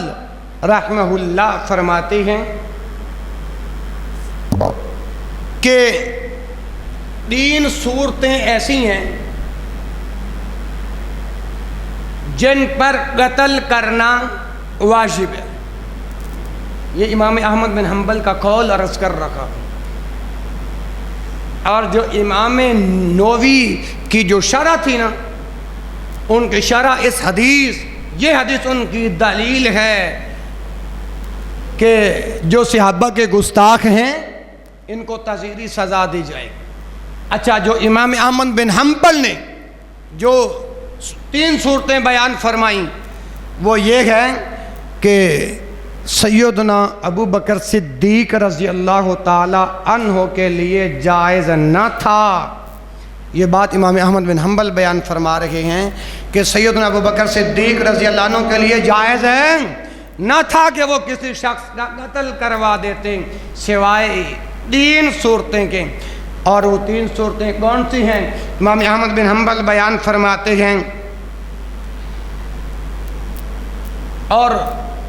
رحمہ اللہ فرماتے ہیں کہ 3 صورتیں ایسی ہیں جن پر قتل کرنا واجب ہے۔ یہ امام احمد بن حنبل کا قول عرض کر رکھا۔ اور جو امام نووی کی جو شرح تھی نا ان کی شرح اس حدیث، یہ حدیث ان کی دلیل ہے کہ جو صحابہ کے گستاخ ہیں ان کو تعزیری سزا دی جائے۔ اچھا، جو امام احمد بن حنبل نے جو 3 صورتیں بیان فرمائیں وہ یہ ہے کہ سیدنا ابو بکر صدیق رضی اللہ تعالی عنہ کے لیے جائز نہ تھا۔ یہ بات امام احمد بن حنبل بیان فرما رہے ہیں کہ سیدنا ابو بکر صدیق رضی اللہ عنہ کے لیے جائز ہے نہ تھا کہ وہ کسی شخص کا قتل کروا دیتے سوائے 3 صورتیں کے۔ اور وہ 3 صورتیں کون سی ہیں؟ امام احمد بن حنبل بیان فرماتے ہیں، اور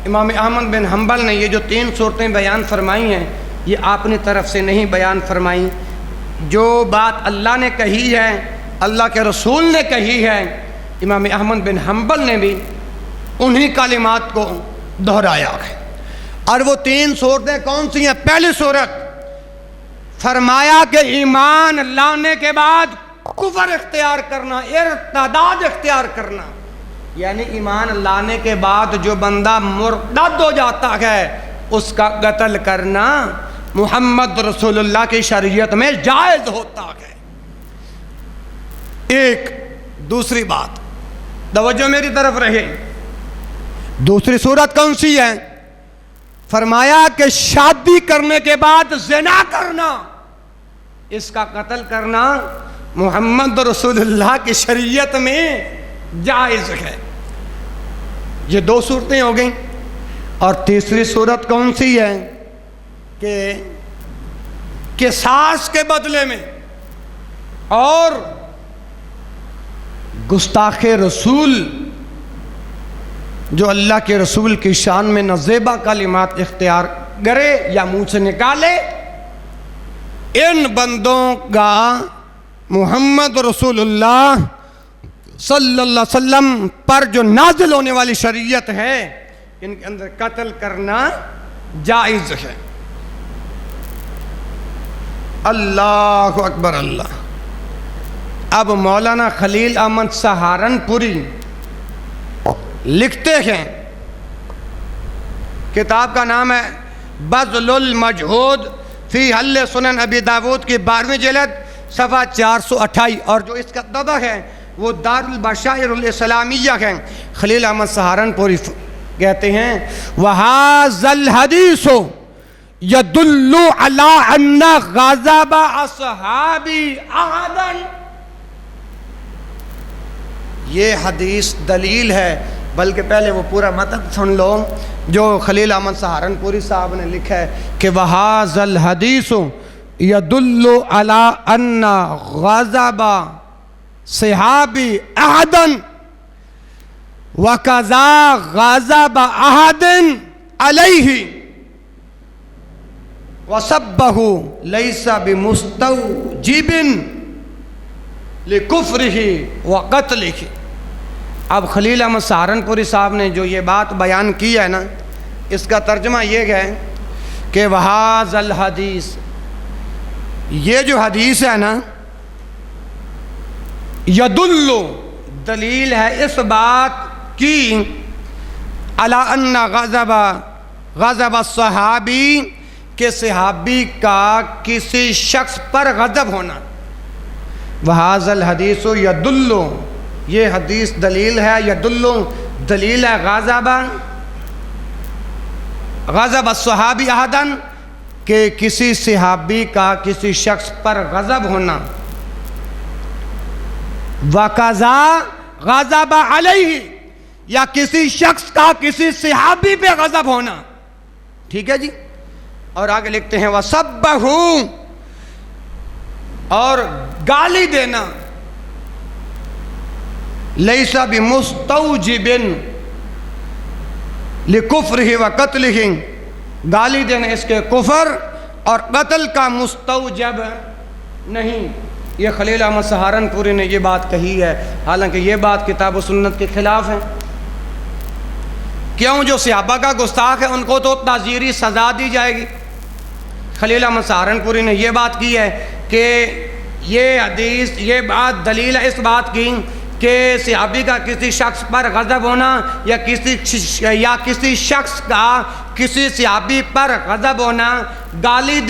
امام احمد بن حنبل نے یہ جو 3 صورتیں بیان فرمائی ہیں یہ اپنی طرف سے نہیں بیان فرمائی، جو بات اللہ نے کہی ہے اللہ کے رسول نے کہی ہے امام احمد بن حنبل نے بھی انہی کلمات کو دہرایا ہے۔ اور وہ 3 صورتیں کون سی ہیں؟ پہلی صورت فرمایا کہ ایمان لانے کے بعد کفر اختیار کرنا، ارتداد اختیار کرنا، یعنی ایمان لانے کے بعد جو بندہ مرتد ہو جاتا ہے اس کا قتل کرنا محمد رسول اللہ کی شریعت میں جائز ہوتا ہے۔ ایک دوسری بات، توجہ میری طرف رہے، دوسری صورت کون سی ہے؟ فرمایا کہ شادی کرنے کے بعد زنا کرنا، اس کا قتل کرنا محمد رسول اللہ کی شریعت میں جائز ہے۔ یہ دو صورتیں ہو گئیں۔ اور تیسری صورت کون سی ہے؟ کہ قصاص کے بدلے میں اور گستاخ رسول جو اللہ کے رسول کی شان میں نازیبا کلمات اختیار کرے یا منہ سے نکالے، ان بندوں کا محمد رسول اللہ صلی اللہ علیہ وسلم پر جو نازل ہونے والی شریعت ہے ان کے اندر قتل کرنا جائز ہے۔ اللہ اکبر اللہ۔ اب مولانا خلیل احمد سہارنپوری لکھتے ہیں، کتاب کا نام ہے بذل المجہود فی حل سنن ابی داود کی 12ویں جلد صفحہ 428، اور جو اس کا طبع ہے وہ دار البشائر الاسلامیہ ہے۔ خلیل احمد سہارنپوری کہتے ہیں وَهَذَا الْحَدِيثُ يَدُلُّ عَلَىٰ أَنَّ غَضَبَ أَصْحَابِ أَحَدًا، یہ حدیث دلیل ہے، بلکہ پہلے وہ پورا متن سن لو جو خلیل احمد سہارنپوری صاحب نے لکھا ہے کہ وَهَذَا الْحَدِيثُ يَدُلُّ عَلَىٰ أَنَّ غَضَبَ صحابی احدن وَقَضَى غَضَبَ احدن علیہ وَسَبَّهُ لَيْسَ بِمُسْتَوْجِبٍ لِكُفْرِهِ وَقَتْلِهِ۔ اب خلیل احمد سہارنپوری صاحب نے جو یہ بات بیان کی ہے نا، اس کا ترجمہ یہ ہے کہ وَهَذَا الْحَدِيث، یہ جو حدیث ہے نا، یدل دلیل ہے اس بات کی علی ان غضب الصحابی کہ صحابی کا کسی شخص پر غضب ہونا۔ وَهَذَا الْحَدِيثُ یدل، یہ حدیث دلیل ہے، یدل دلیل ہے غضب الصحابی احدن کہ کسی صحابی کا کسی شخص پر غضب ہونا، وَقَضَى غَضَبَ عَلَيْهِ، یا کسی شخص کا کسی صحابی پہ غضب ہونا، ٹھیک ہے جی۔ اور آگے لکھتے ہیں وَسَبَّهُ، اور گالی دینا، لَيْسَ بِمُسْتَوْجِبٍ لِكُفْرِهِ وَقَتْلِهِ، گالی دینا اس کے کفر اور قتل کا مستوجب نہیں۔ یہ خلیل احمد سہارنپوری نے یہ بات کہی ہے، حالانکہ یہ بات کتاب و سنت کے خلاف ہے۔ کیوں؟ جو صحابہ کا گستاخ ہے ان کو تو تعزیری سزا دی جائے گی۔ خلیل احمد سہارنپوری نے یہ بات کی ہے کہ یہ حدیث، یہ بات دلیل ہے اس بات کی کہ صحابی کا کسی شخص پر غضب ہونا یا کسی شخص کا کسی صحابی پر غضب ہونا، گالی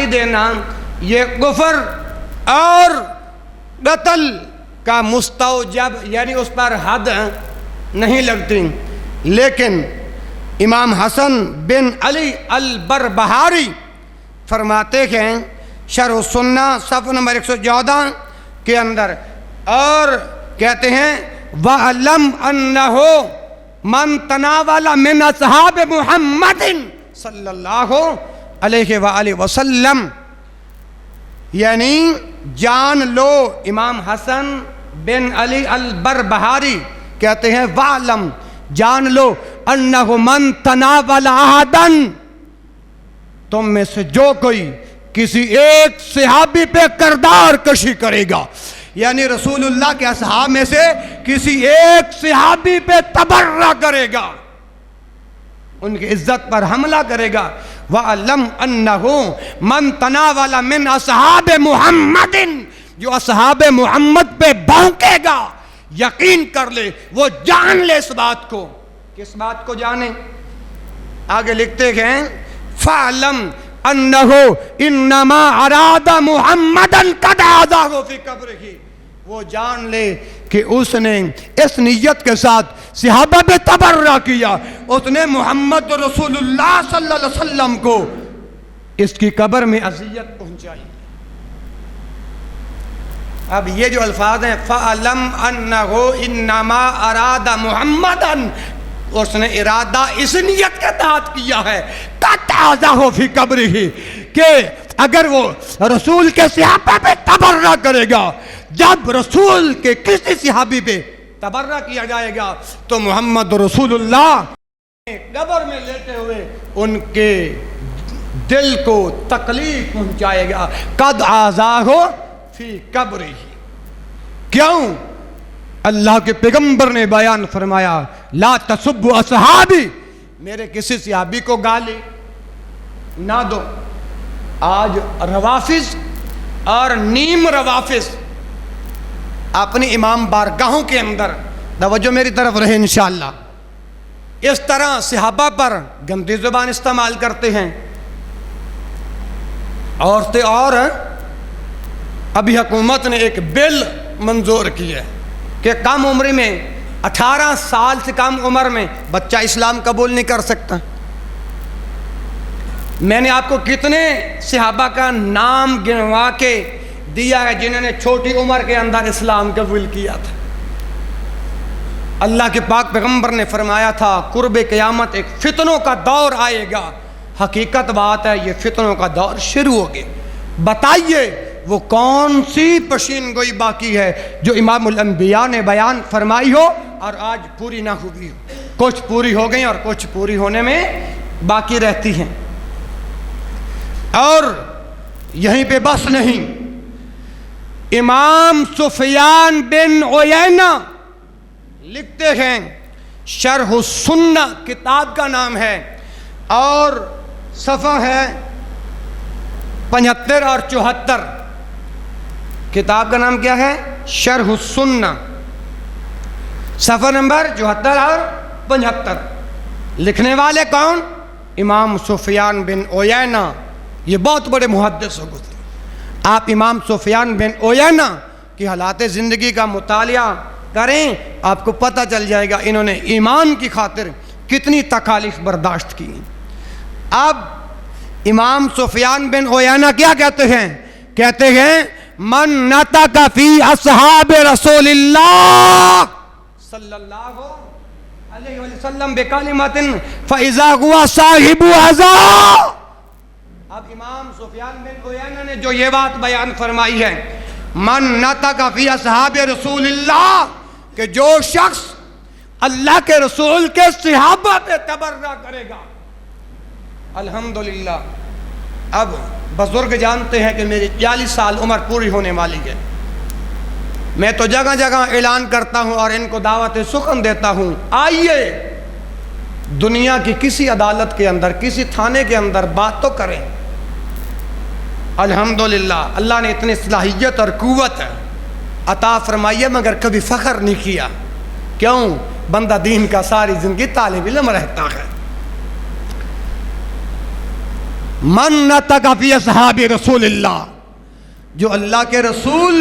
دینا یہ کفر اور قتل کا مستوجب، یعنی اس پر حد نہیں لگتی۔ لیکن امام حسن بن علی البربہاری فرماتے ہیں شرح السنہ صفحہ نمبر 114 کے اندر، اور کہتے ہیں وَعَلَمْ أَنَّهُ مَنْ تَنَاوَلَ مِنْ أَصْحَابِ مُحَمَّدٍ صلی اللہ علیہ وآلہ وسلم، یعنی جان لو، امام حسن بن علی البربہاری کہتے ہیں وَعَلَمْ، جان لو، أَنَّهُ مَنْ تَنَاوَلَ أَحَدًا، تم میں سے جو کوئی کسی ایک صحابی پہ کردار کشی کرے گا، یعنی رسول اللہ کے اصحاب میں سے کسی ایک صحابی پہ تبرہ کرے گا، ان کی عزت پر حملہ کرے گا، وَعَلَمْ أَنَّهُ مَنْ تَنَاوَلَ مِنْ أَصْحَابِ مُحَمَّدٍ، جو اصحاب محمد پہ بھونکے گا یقین کر لے، وہ جان لے اس بات کو. کس بات کو جانے؟ آگے لکھتے ہیں فَعْلَمْ أَنَّهُ إِنَّمَا أَرَادَ مُحَمَّدًا قَدْ عَادَهُ فِي قَبْرِهِ. وہ جان لے کہ اس نے اس نیت کے ساتھ صحابہ پہ تبرہ کیا، اس نے محمد رسول اللہ صلی اللہ علیہ وسلم کو اس کی قبر میں اذیت پہنچائی. اب یہ جو الفاظ ہیں فَعْلَمْ أَنَّهُ إِنَّمَا أَرَادَ مُحَمَّدًا، اس نے ارادہ اس نیت کے تحت کیا ہے قَدْ عَادَهُ فِي قَبْرِهِ، کہ اگر وہ رسول کے صحابہ پہ تبرہ کرے گا، جب رسول کے کسی صحابی پہ تبرہ کیا جائے گا تو محمد رسول اللہ قبر میں لیتے ہوئے ان کے دل کو تکلیف پہنچائے گا. قد آذاہ فی قبرہ. کیوں؟ اللہ کے پیغمبر نے بیان فرمایا لا تسبوا اصحابی، میرے کسی صحابی کو گالی نہ دو. آج روافض اور نیم روافض اپنی امام بارگاہوں کے اندر، توجہ میری طرف رہے انشاءاللہ، اس طرح صحابہ پر گندی زبان استعمال کرتے ہیں. عورتیں اور ابھی حکومت نے ایک بل منظور کی ہے کہ کم عمر میں 18 سال سے کم عمر میں بچہ اسلام قبول نہیں کر سکتا. میں نے آپ کو کتنے صحابہ کا نام گنوا کے دیا ہے جنہوں نے چھوٹی عمر کے اندر اسلام قبول کیا تھا. اللہ کے پاک پیغمبر نے فرمایا تھا قرب قیامت ایک فتنوں کا دور آئے گا. حقیقت بات ہے یہ فتنوں کا دور شروع ہو گیا. بتائیے وہ کون سی پشین گوئی باقی ہے جو امام الانبیاء نے بیان فرمائی ہو اور آج پوری نہ ہوئی ہو؟ کچھ پوری ہو گئی اور کچھ پوری ہونے میں باقی رہتی ہیں. اور یہیں پہ بس نہیں، امام سفیان بن عیینہ لکھتے ہیں، شرح السنہ کتاب کا نام ہے اور صفحہ ہے 75 اور 74. کتاب کا نام کیا ہے؟ شرح السنہ، صفحہ نمبر 74 اور 75. لکھنے والے کون؟ امام سفیان بن عیینہ. یہ بہت بڑے محدث ہو گزرے. آپ امام سفیان بن عیینہ کی حالات زندگی کا مطالعہ کریں، آپ کو پتہ چل جائے گا انہوں نے ایمان کی خاطر کتنی تکالیف برداشت کی. اب امام سفیان بن عیینہ کیا کہتے ہیں؟ کہتے ہیں من نطق فی اصحاب رسول اللہ صلی اللہ علیہ وسلم بکلمۃ فاذا هو صاحب عزا. اب امام سفیان بن عیینہ نے جو یہ بات بیان فرمائی ہے من نطق فی اصحاب رسول اللہ، کہ جو شخص اللہ کے رسول کے صحابہ پہ تبرہ کرے گا. الحمدللہ اب بزرگ جانتے ہیں کہ میری 40 سال عمر پوری ہونے والی ہے. میں تو جگہ جگہ اعلان کرتا ہوں اور ان کو دعوت سخن دیتا ہوں، آئیے دنیا کی کسی عدالت کے اندر، کسی تھانے کے اندر بات تو کریں. الحمدللہ اللہ نے اتنی صلاحیت اور قوت عطا فرمائی ہے مگر کبھی فخر نہیں کیا. کیوں؟ بندہ دین کا ساری زندگی طالب علم رہتا ہے. من نطق فی اصحاب رسول اللہ، جو اللہ کے رسول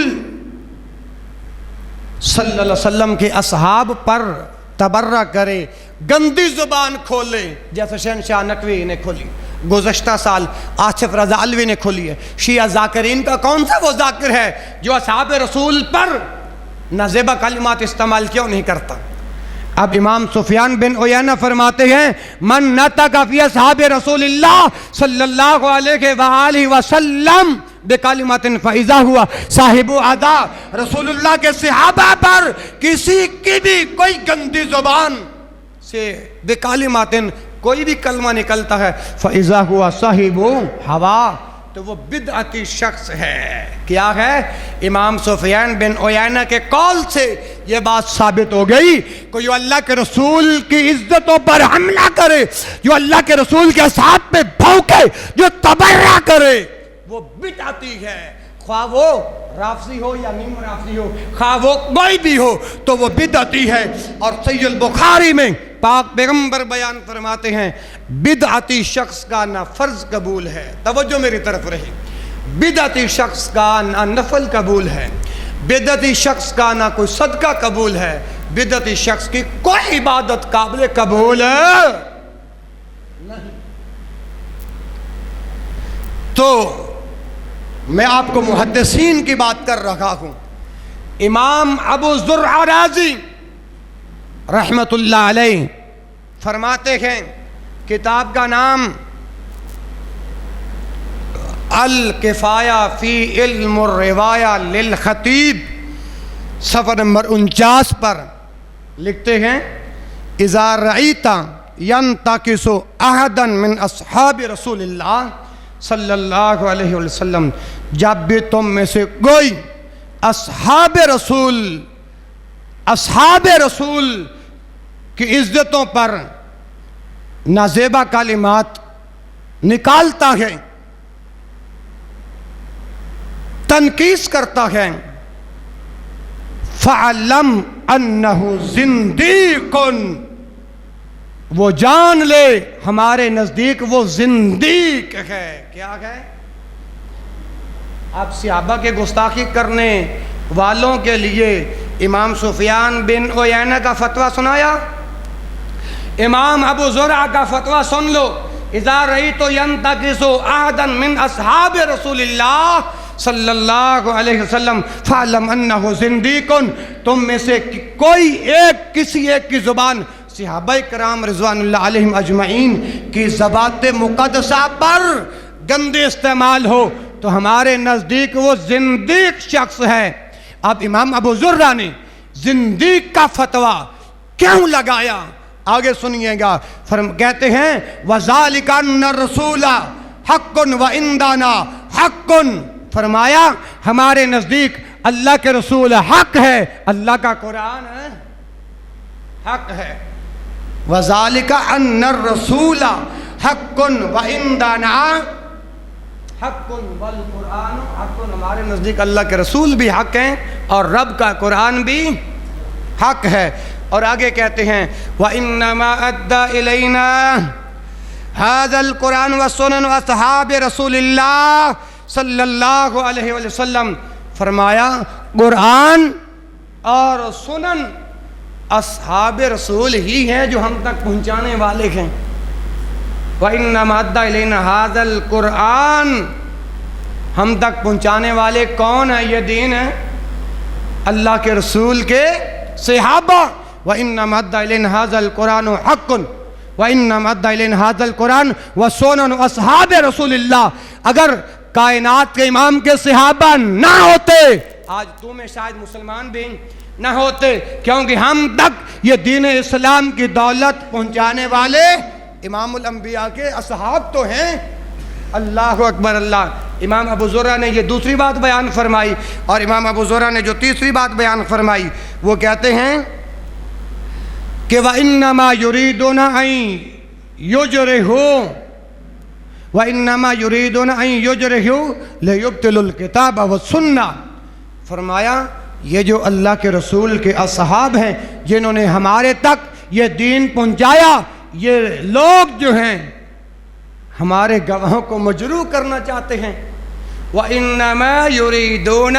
صلی اللہ علیہ وسلم کے اصحاب پر تبرہ کرے، گندی زبان کھولے، جیسے شہنشاہ نقوی نے کھولی، گزشتہ سال آصف رضا علوی نے کھولی ہے. شیعہ ذاکرین کا کون سا وہ ذاکر ہے جو اصحاب رسول پر نازیبہ کلمات استعمال کیوں نہیں کرتا؟ اب امام سفیان بن عیینہ فرماتے ہیں من نطق فی اصحاب رسول اللہ صلی اللہ علیہ وآلہ وسلم بکلمۃ فاذا ہوا صاحب عدا. رسول اللہ کے صحابہ پر کسی کی بھی کوئی گندی زبان سے بکلمات کوئی بھی کلمہ نکلتا ہے فاذا ہوا صاحب ہوا، تو وہ بدعتی شخص ہے. کیا ہے؟ امام سفیان بن عیینہ کے قول سے یہ بات ثابت ہو گئی کہ جو اللہ کے رسول کی عزتوں پر حملہ کرے، جو اللہ کے رسول کے ساتھ پہ بھونکے، جو تبرہ کرے، وہ بدعتی ہے. خواہ وہ رافضی ہو یا نیم رافضی ہو، خواہ وہ کوئی بھی ہو تو وہ بدعتی ہے۔ اور صحیح البخاری میں پاک پیغمبر بیان فرماتے ہیں بدعتی شخص کا نہ فرض قبول ہے، توجہ میری طرف رہی، بدعتی شخص کا نہ نفل قبول ہے، بدعتی شخص کا نہ کوئی صدقہ قبول ہے، بدعتی شخص کی کوئی عبادت قابل قبول ہے نہیں۔ تو میں آپ کو محدثین کی بات کر رہا ہوں۔ امام ابو زرع رازی رحمت اللہ علیہ فرماتے ہیں، کتاب کا نام الکفایہ فی علم الروایہ للخطیب، صفحہ نمبر 49 پر لکھتے ہیں اذا رأیت ینتقص احدا من اصحاب رسول اللہ صلی اللہ علیہ وسلم، جب بھی تم میں سے کوئی اصحاب رسول کی عزتوں پر نازیبا کلمات نکالتا ہے، تنقیص کرتا ہے، فَعَلَّمْ أَنَّهُ زِنْدِيقٌ، وہ جان لے ہمارے نزدیک وہ زندیق ہے۔ کیا ہے؟ اب صحابہ کے گستاخی کرنے والوں کے لیے امام سفیان بن عیینہ کا فتویٰ سنایا، امام ابو زرع کا فتویٰ سن لو، اذا رأیت ینتقص احدا من اصحاب رسول اللہ صلی اللہ علیہ وسلم فَعَلَّمْ أَنَّهُ زِنْدِيقٌ، تم میں سے کوئی ایک کسی ایک کی زبان صحابہ کرام رضوان اللہ علیہم اجمعین کی زبان مقدسہ پر گندے استعمال ہو تو ہمارے نزدیک وہ زندیق شخص ہے۔ اب امام ابو زرع نے زندیق کا فتویٰ کیوں لگایا آگے سنیے گا، کہتے ہیں وَذَلِكَ أَنَّ الرَّسُولَ حَقٌّ وَإِنْدَانَا حَقٌّ، فرمایا ہمارے نزدیک اللہ کے رسول حق ہے، اللہ کا قرآن ہے حق ہے۔ وَذَلِكَ أَنَّ الرَّسُولَ حَقٌّ وَإِنْدَانَا حَقٌّ وَالْقُرْآنُ حَقٌّ، ہمارے نزدیک اللہ کے رسول بھی حق ہیں اور رب کا قرآن بھی حق ہے۔ اور آگے کہتے ہیں وَإِنَّمَا أَدَّى إِلَيْنَا هَذَا الْقُرْآنُ وَالسُّنَنُ أَصْحَابِ رسول اللہ صلی اللہ علیہ وسلم، فرمایا قرآن اور سنن اصحاب رسول ہی ہیں جو ہم تک پہنچانے والے ہیں۔ وَإِنَّمَا أَدَّى إِلَيْنَا هَذَا الْقُرْآنُ، ہم تک پہنچانے والے کون ہیں؟ یہ دین ہے اللہ کے رسول کے صحابہ۔ وَإِنَّمَا أَدَّى إِلَيْنَا هَذَا الْقُرْآنُ حَقٌّ وَإِنَّمَا أَدَّى إِلَيْنَا هَذَا الْقُرْآنُ وَسُنَنُ أَصْحَابِ رسول اللہ، اگر کائنات کے امام کے صحابہ نہ ہوتے آج تو میں شاید مسلمان بھی نہ ہوتے، کیونکہ ہم تک یہ دین اسلام کی دولت پہنچانے والے امام الانبیاء کے اصحاب تو ہیں۔ اللہ اکبر اللہ۔ امام ابو زرع نے یہ دوسری بات بیان فرمائی، اور امام ابو زرع نے جو تیسری بات بیان فرمائی وہ کہتے ہیں کہ وَإِنَّمَا يُرِيدُونَ أَن يُجْرِحُوا وَإِنَّمَا يُرِيدُونَ أَن يُجْرِحُوا لِيُبْطِلُوا الْكِتَابَ وَالسُّنَّةَ، فرمایا یہ جو اللہ کے رسول کے اصحاب ہیں جنہوں نے ہمارے تک یہ دین پہنچایا، یہ لوگ جو ہیں ہمارے گواہوں کو مجروح کرنا چاہتے ہیں۔ وَإِنَّمَا يُرِيدُونَ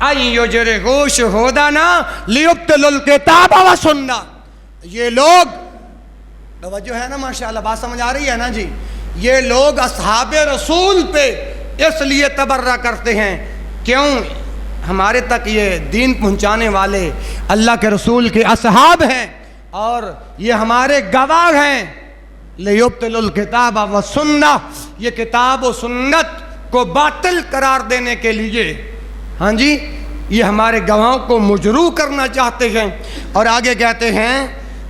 أَن يُجْرِحُوا شُهُودَنَا لِيُبْطِلُوا الْكِتَابَ وَالسُّنَّةَ، یہ لوگ، توجہ ہے نا ماشاءاللہ، بات سمجھ آ رہی ہے نا جی، یہ لوگ اصحاب رسول پہ اس لیے تبرہ کرتے ہیں، کیوں؟ ہمارے تک یہ دین پہنچانے والے اللہ کے رسول کے اصحاب ہیں اور یہ ہمارے گواہ ہیں۔ لِيُبْطِلُوا الْكِتَابَ وَالسُّنَّةَ، یہ کتاب و سنت کو باطل قرار دینے کے لیے، ہاں جی، یہ ہمارے گواہوں کو مجروح کرنا چاہتے ہیں۔ اور آگے کہتے ہیں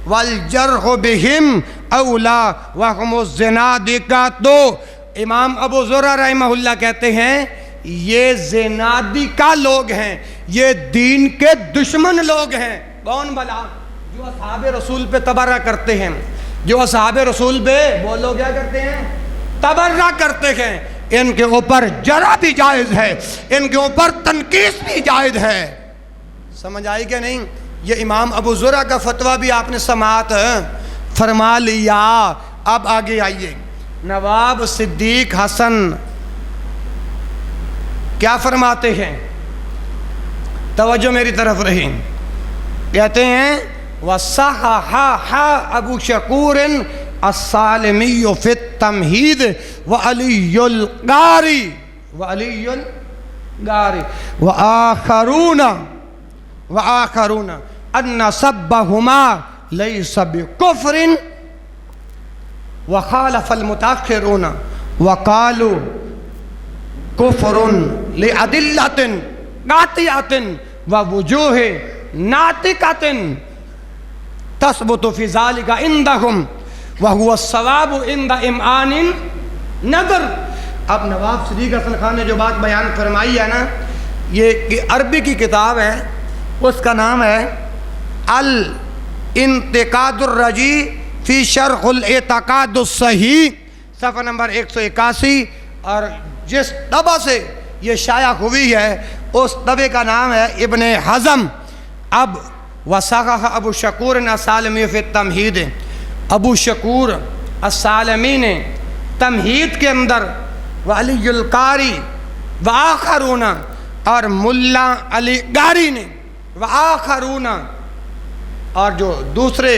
وَالْجَرْحُ بِهِمْ أَوْلَى وَهُمُ الزَّنَادِقَةُ، امام ابو زرع رحمہ اللہ کہتے ہیں یہ زنادقہ لوگ ہیں، یہ دین کے دشمن لوگ ہیں۔ کون بھلا؟ جو اصحاب رسول پہ تبرہ کرتے ہیں، جو اصحاب رسول پہ بولو کیا کرتے ہیں؟ تبرہ کرتے ہیں۔ ان کے اوپر جرح بھی جائز ہے، ان کے اوپر تنقیص بھی جائز ہے۔ سمجھ آئی کہ نہیں؟ یہ امام ابو زرع کا فتویٰ بھی آپ نے سماعت فرما لیا۔ اب آگے آئیے، نواب صدیق حسن کیا فرماتے ہیں؟ توجہ میری طرف رہی، کہتے ہیں وَصَحَحَ ابو شکور السالمی فی التمہید وعلی القاری وآخرون ان سبہما لیس بکفر وخالف المتاخرون وقالوا کفر لأدلۃ قاطعۃ ووجوہ ناطقۃ تثبت فی ذلک عندہم وہو الصواب عند امعان نظر۔ اب نواب صدیق حسن خان نے جو بات بیان فرمائی ہے نا، یہ عربی کی کتاب ہے، اس کا نام ہے الانتقاد الرجی فی شرح الاعتقاد الصحیح، صفحہ نمبر 181، اور جس طبع سے یہ شائع ہوئی ہے اس طبع کا نام ہے ابن حزم۔ اب وصحح ابو شکور السالمی فی التمہید، ابو شکور السالمی نے تمہید کے اندر وعلی القاری وآخرون، اور ملا علی قاری نے وآخرون، اور جو دوسرے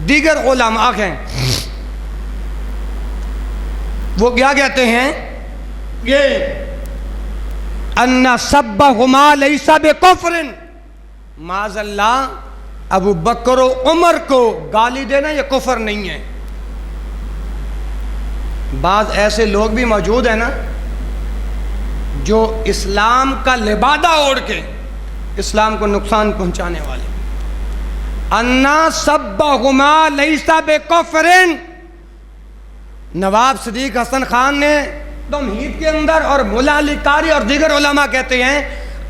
دیگر علماء ہیں وہ کیا کہتے ہیں یہ ان سبہما لیس بکفر، معاذ اللہ ابو بکر و عمر کو گالی دینا یہ کفر نہیں ہے۔ بعض ایسے لوگ بھی موجود ہیں نا جو اسلام کا لبادہ اوڑھ کے اسلام کو نقصان پہنچانے والے۔ انا سبہما لیس بکفر، نواب صدیق حسن خان نے تمہید کے اندر، اور مولا علی قاری اور دیگر علماء کہتے ہیں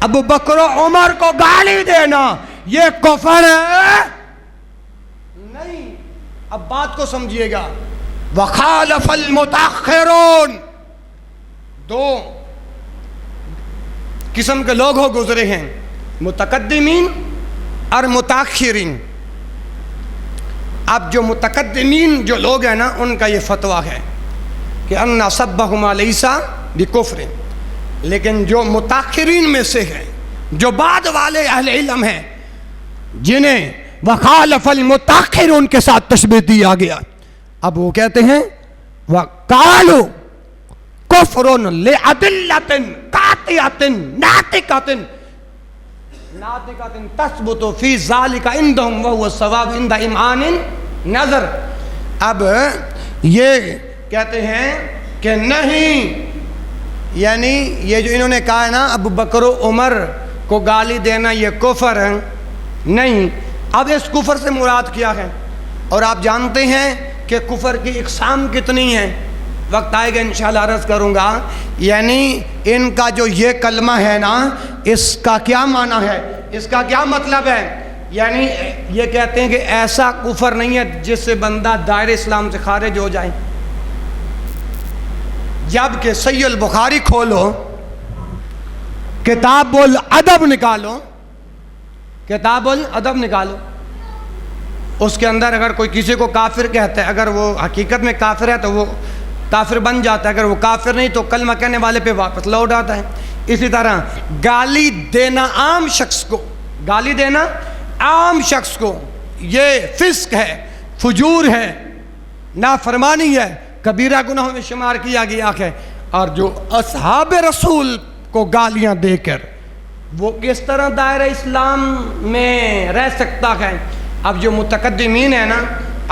ابو بکر و عمر کو گالی دینا یہ کفر ہے نہیں۔ اب بات کو سمجھیے گا، وخالف المتاخرون، دو قسم کے لوگ ہو گزرے ہیں، متقدمین اور متاخرین۔ اب جو متقدمین جو لوگ ہیں نا ان کا یہ فتویٰ ہے کہ ان سبہما لیس بکفر، لیکن جو متاخرین میں سے ہیں، جو بعد والے اہل علم ہیں جنہیں وخالف المتاخرون کے ساتھ تشبیہ دیا گیا، اب وہ کہتے ہیں وقالوا کفر لأدلۃ قاطعۃ ناطقۃ تثبت فی ذلک عندہم وہو الصواب عند امعان نظر۔ اب یہ کہتے ہیں کہ نہیں، یعنی یہ جو انہوں نے کہا ہے نا ابو بکر و عمر کو گالی دینا یہ کفر ہے نہیں، اب اس کفر سے مراد کیا ہے؟ اور آپ جانتے ہیں کہ کفر کی اقسام کتنی ہیں، وقت آئے گا انشاءاللہ عرض کروں گا۔ یعنی ان کا جو یہ کلمہ ہے نا اس کا کیا معنی ہے، اس کا کیا مطلب ہے؟ یعنی یہ کہتے ہیں کہ ایسا کفر نہیں ہے جس سے بندہ دائرہ اسلام سے خارج ہو جائے۔ جبکہ صحیح البخاری کھولو، کتاب الادب نکالو، کتاب الادب نکالو، اس کے اندر اگر کوئی کسی کو کافر کہتا ہے، اگر وہ حقیقت میں کافر ہے تو وہ کافر بن جاتا ہے، اگر وہ کافر نہیں تو کلمہ کہنے والے پہ واپس لوٹ آتا ہے۔ اسی طرح گالی دینا عام شخص کو، گالی دینا عام شخص کو یہ فسق ہے، فجور ہے، نافرمانی ہے، کبیرہ گناہوں میں شمار کیا گیا ہے۔ اور جو اصحاب رسول کو گالیاں دے کر وہ کس طرح دائرہ اسلام میں رہ سکتا ہے؟ اب جو متقدمین ہیں نا،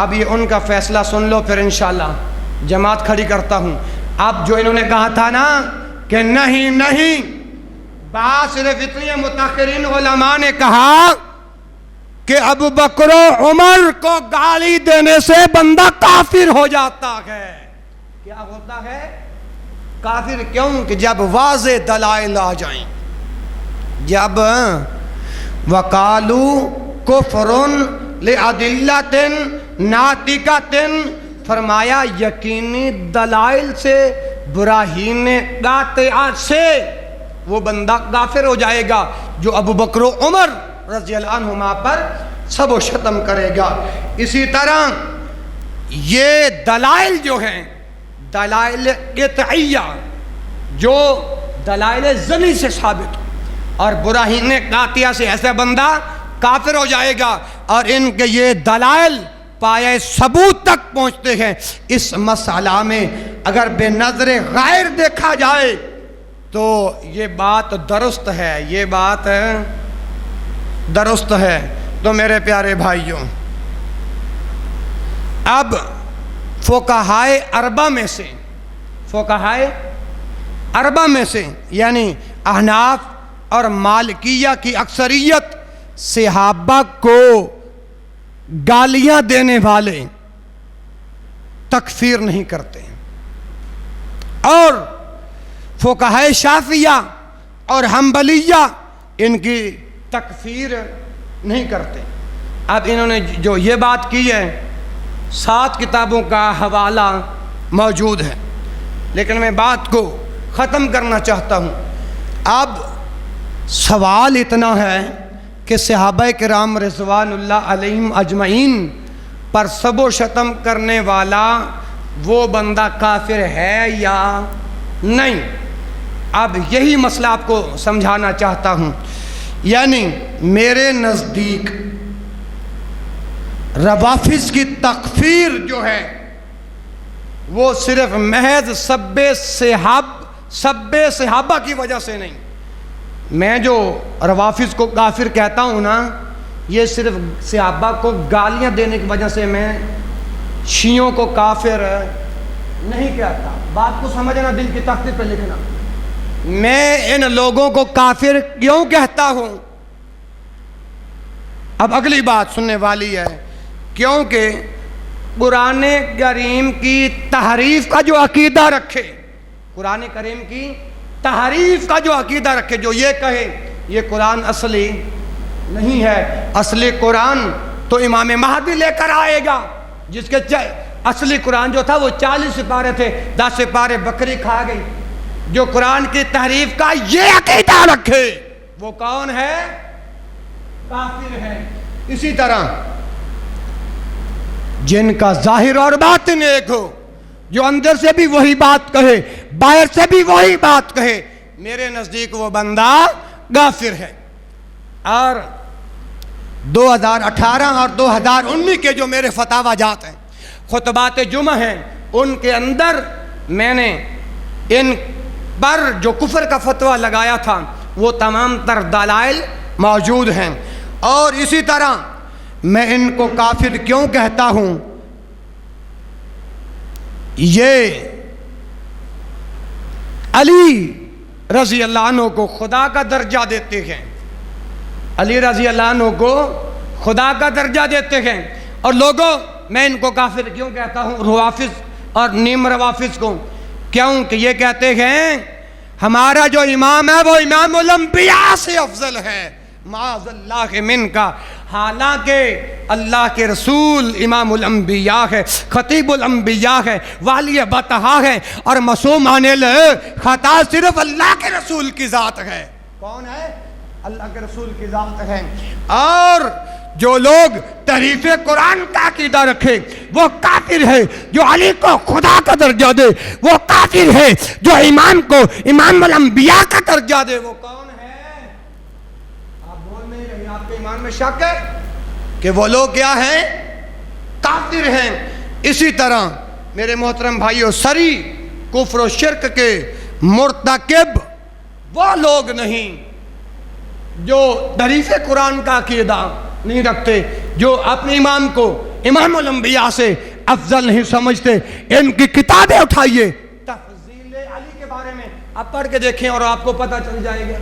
اب یہ ان کا فیصلہ سن لو، پھر انشاءاللہ جماعت کھڑی کرتا ہوں۔ اب جو انہوں نے کہا تھا نا کہ نہیں، بات صرف اتنی ہے، متاخرین علماء نے کہا کہ ابو بکر و عمر کو گالی دینے سے بندہ کافر ہو جاتا ہے۔ کیا ہوتا ہے؟ کافر۔ کیوں؟ کہ جب واضح دلائل آ جائیں، جب وقالوا کفر لأدلۃ ناطقۃ، فرمایا یقینی دلائل سے براہین قاطعہ سے وہ بندہ کافر ہو جائے گا جو ابو بکر و عمر رضی اللہ عنہما پر سب و شتم کرے گا۔ اسی طرح یہ دلائل جو ہیں، دلائل قطعیہ، جو دلائل ظنی سے ثابت ہو، اور براہین قاطعہ سے ایسا بندہ کافر ہو جائے گا، اور ان کے یہ دلائل پایہ ثبوت تک پہنچتے ہیں۔ اس مسئلہ میں اگر بے نظر غیر دیکھا جائے تو یہ بات درست ہے، یہ بات درست ہے۔ تو میرے پیارے بھائیوں، اب فقہائے اربعہ میں سے، فقہائے اربعہ میں سے یعنی احناف اور مالکیہ کی اکثریت صحابہ کو گالیاں دینے والے تکفیر نہیں کرتے، اور فقہائے شافعیہ اور حنبلیہ ان کی تکفیر نہیں کرتے۔ اب انہوں نے جو یہ بات کی ہے، 7 کتابوں کا حوالہ موجود ہے، لیکن میں بات کو ختم کرنا چاہتا ہوں۔ اب سوال اتنا ہے کہ صحابہ کرام رضوان اللہ علیہم اجمعین پر سب و شتم کرنے والا وہ بندہ کافر ہے یا نہیں؟ اب یہی مسئلہ آپ کو سمجھانا چاہتا ہوں۔ یعنی میرے نزدیک روافض کی تکفیر جو ہے وہ صرف محض سب صحابہ کی وجہ سے نہیں۔ میں جو روافض کو کافر کہتا ہوں نا، یہ صرف صحابہ کو گالیاں دینے کی وجہ سے میں شیعوں کو کافر نہیں کہتا۔ بات کو سمجھنا، دل کی تختی پہ لکھنا۔ میں ان لوگوں کو کافر کیوں کہتا ہوں؟ اب اگلی بات سننے والی ہے، کیونکہ قرآن کریم کی تحریف کا جو عقیدہ رکھے، قرآن کریم کی تحریف کا جو عقیدہ رکھے، جو یہ کہے یہ قرآن اصلی نہیں ہے، اصلی قرآن تو امام مہدی لے کر آئے گا، جس کے اصلی قرآن جو تھا وہ 40 سپارے تھے، 10 سپارے بکری کھا گئی۔ جو قرآن کی تحریف کا یہ عقیدہ رکھے وہ کون ہے؟ کافر ہے۔ اسی طرح جن کا ظاہر اور باطن ایک ہو، جو اندر سے بھی وہی بات کہے باہر سے بھی وہی بات کہے، میرے نزدیک وہ بندہ کافر ہے۔ اور 2018 اور 2019 کے جو میرے فتاوی جات ہیں، خطبات جمعہ ہیں، ان کے اندر میں نے ان پر جو کفر کا فتویٰ لگایا تھا وہ تمام تر دلائل موجود ہیں۔ اور اسی طرح میں ان کو کافر کیوں کہتا ہوں؟ یہ علی رضی اللہ عنہ کو خدا کا درجہ دیتے ہیں، علی رضی اللہ عنہ کو خدا کا درجہ دیتے ہیں۔ اور لوگوں، میں ان کو کافر کیوں کہتا ہوں، روافض اور نیم روافض کو؟ کیونکہ یہ کہتے ہیں ہمارا جو امام ہے وہ امام الانبیاء سے افضل ہے، معاذ اللہ من کا، حالانکہ اللہ کے رسول امام الانبیاء ہے، خطیب الانبیاء ہے، والی بطحا ہے، اور معصوم عن الخطا صرف اللہ کے رسول کی ذات ہے۔ کون ہے؟ اللہ کے رسول کی ذات ہے۔ اور جو لوگ تحریف قرآن کا عقیدہ رکھے وہ کافر ہے، جو علی کو خدا کا درجہ دے وہ کافر ہے، جو امام کو امام الانبیاء کا درجہ دے وہ کون ہے؟ آپ بول نہیں رہے، آپ کے ایمان میں شک ہے کہ وہ لوگ کیا ہیں؟ کافر ہیں۔ اسی طرح میرے محترم بھائیو، سری کفر و شرک کے مرتکب وہ لوگ نہیں جو تحریف قرآن کا عقیدہ نہیں رکھتے، جو اپنے امام کو امام الانبیاء سے افضل نہیں سمجھتے۔ ان کی کتابیں اٹھائیے، تفضیل علی کے بارے میں آپ پڑھ کے دیکھیں اور آپ کو پتہ چل جائے گا۔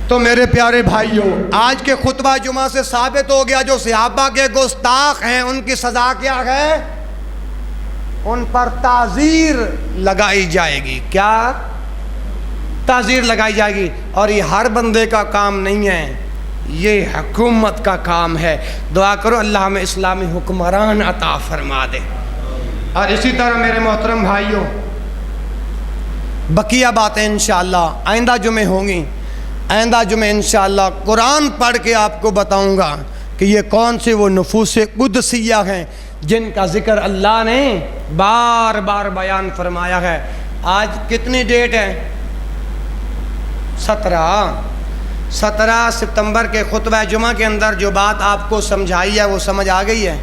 تو میرے پیارے بھائیوں، آج کے خطبہ جمعہ سے ثابت ہو گیا جو صحابہ کے گستاخ ہیں ان کی سزا کیا ہے؟ ان پر تعزیر لگائی جائے گی۔ کیا؟ تعزیر لگائی جائے گی۔ اور یہ ہر بندے کا کام نہیں ہے، یہ حکومت کا کام ہے۔ دعا کرو اللہ ہمیں اسلامی حکمران عطا فرما دے۔ اور اسی طرح میرے محترم بھائیوں، بقیہ باتیں انشاءاللہ آئندہ جمعے ہوں گی. آئندہ جمعے انشاءاللہ قرآن پڑھ کے آپ کو بتاؤں گا کہ یہ کون سے وہ نفوس قدسیہ ہیں جن کا ذکر اللہ نے بار بار بیان فرمایا ہے. آج کتنی ڈیٹ ہے؟ 17 ستمبر کے خطبہ جمعہ کے اندر جو بات آپ کو سمجھائی ہے وہ سمجھ آ گئی ہے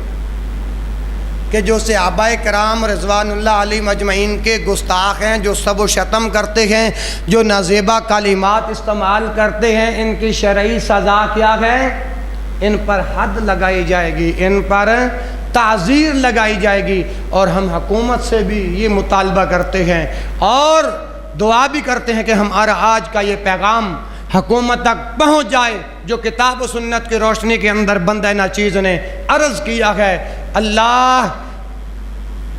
کہ جو صحابہ کرام رضوان اللہ علیہم اجمعین کے گستاخ ہیں، جو سب و شتم کرتے ہیں، جو نازیبا کلمات استعمال کرتے ہیں، ان کی شرعی سزا کیا ہے؟ ان پر حد لگائی جائے گی، ان پر تعزیر لگائی جائے گی. اور ہم حکومت سے بھی یہ مطالبہ کرتے ہیں اور دعا بھی کرتے ہیں کہ ہمارا آج کا یہ پیغام حکومت تک پہنچ جائے جو کتاب و سنت کی روشنی کے اندر بندہ ناچیز نے عرض کیا ہے. اللہ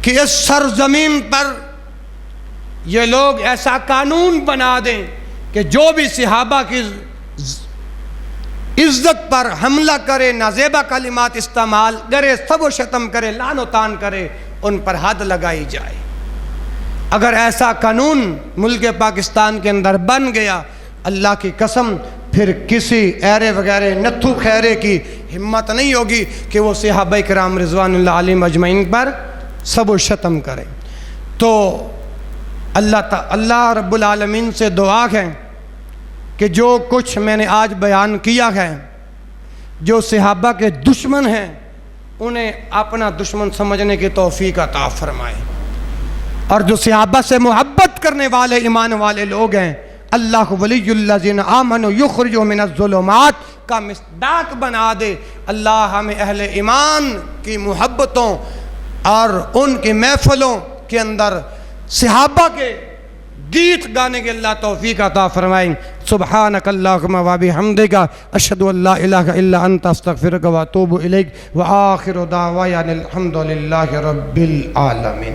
کی اس سرزمین پر یہ لوگ ایسا قانون بنا دیں کہ جو بھی صحابہ کی عزت پر حملہ کرے، نازیبا کلمات استعمال کرے، سب و شتم کرے، لعن و طعن کرے، ان پر حد لگائی جائے. اگر ایسا قانون ملک پاکستان کے اندر بن گیا، اللہ کی قسم پھر کسی ایرے وغیرہ نتھو خیرے کی ہمت نہیں ہوگی کہ وہ صحابہ کرام رضوان اللہ علیہم اجمعین پر سب و شتم کریں. تو اللہ رب العالمین سے دعا ہے کہ جو کچھ میں نے آج بیان کیا ہے، جو صحابہ کے دشمن ہیں انہیں اپنا دشمن سمجھنے کی توفیق عطا فرمائے، اور جو صحابہ سے محبت کرنے والے ایمان والے لوگ ہیں، اللہ ولی الذین آمنوا یخرجهم من الظلمات کا مصداق بنا دے. اللہ ہمیں اہل ایمان کی محبتوں اور ان کی محفلوں کے اندر صحابہ کے گیت گانے کے اللہ توفیق عطا فرمائیں. سبحانک اللہم و بحمدک اشہد ان لا الہ الا انت استغفرک و اتوب الیک و آخر دعوانا الحمد للہ رب العالمین.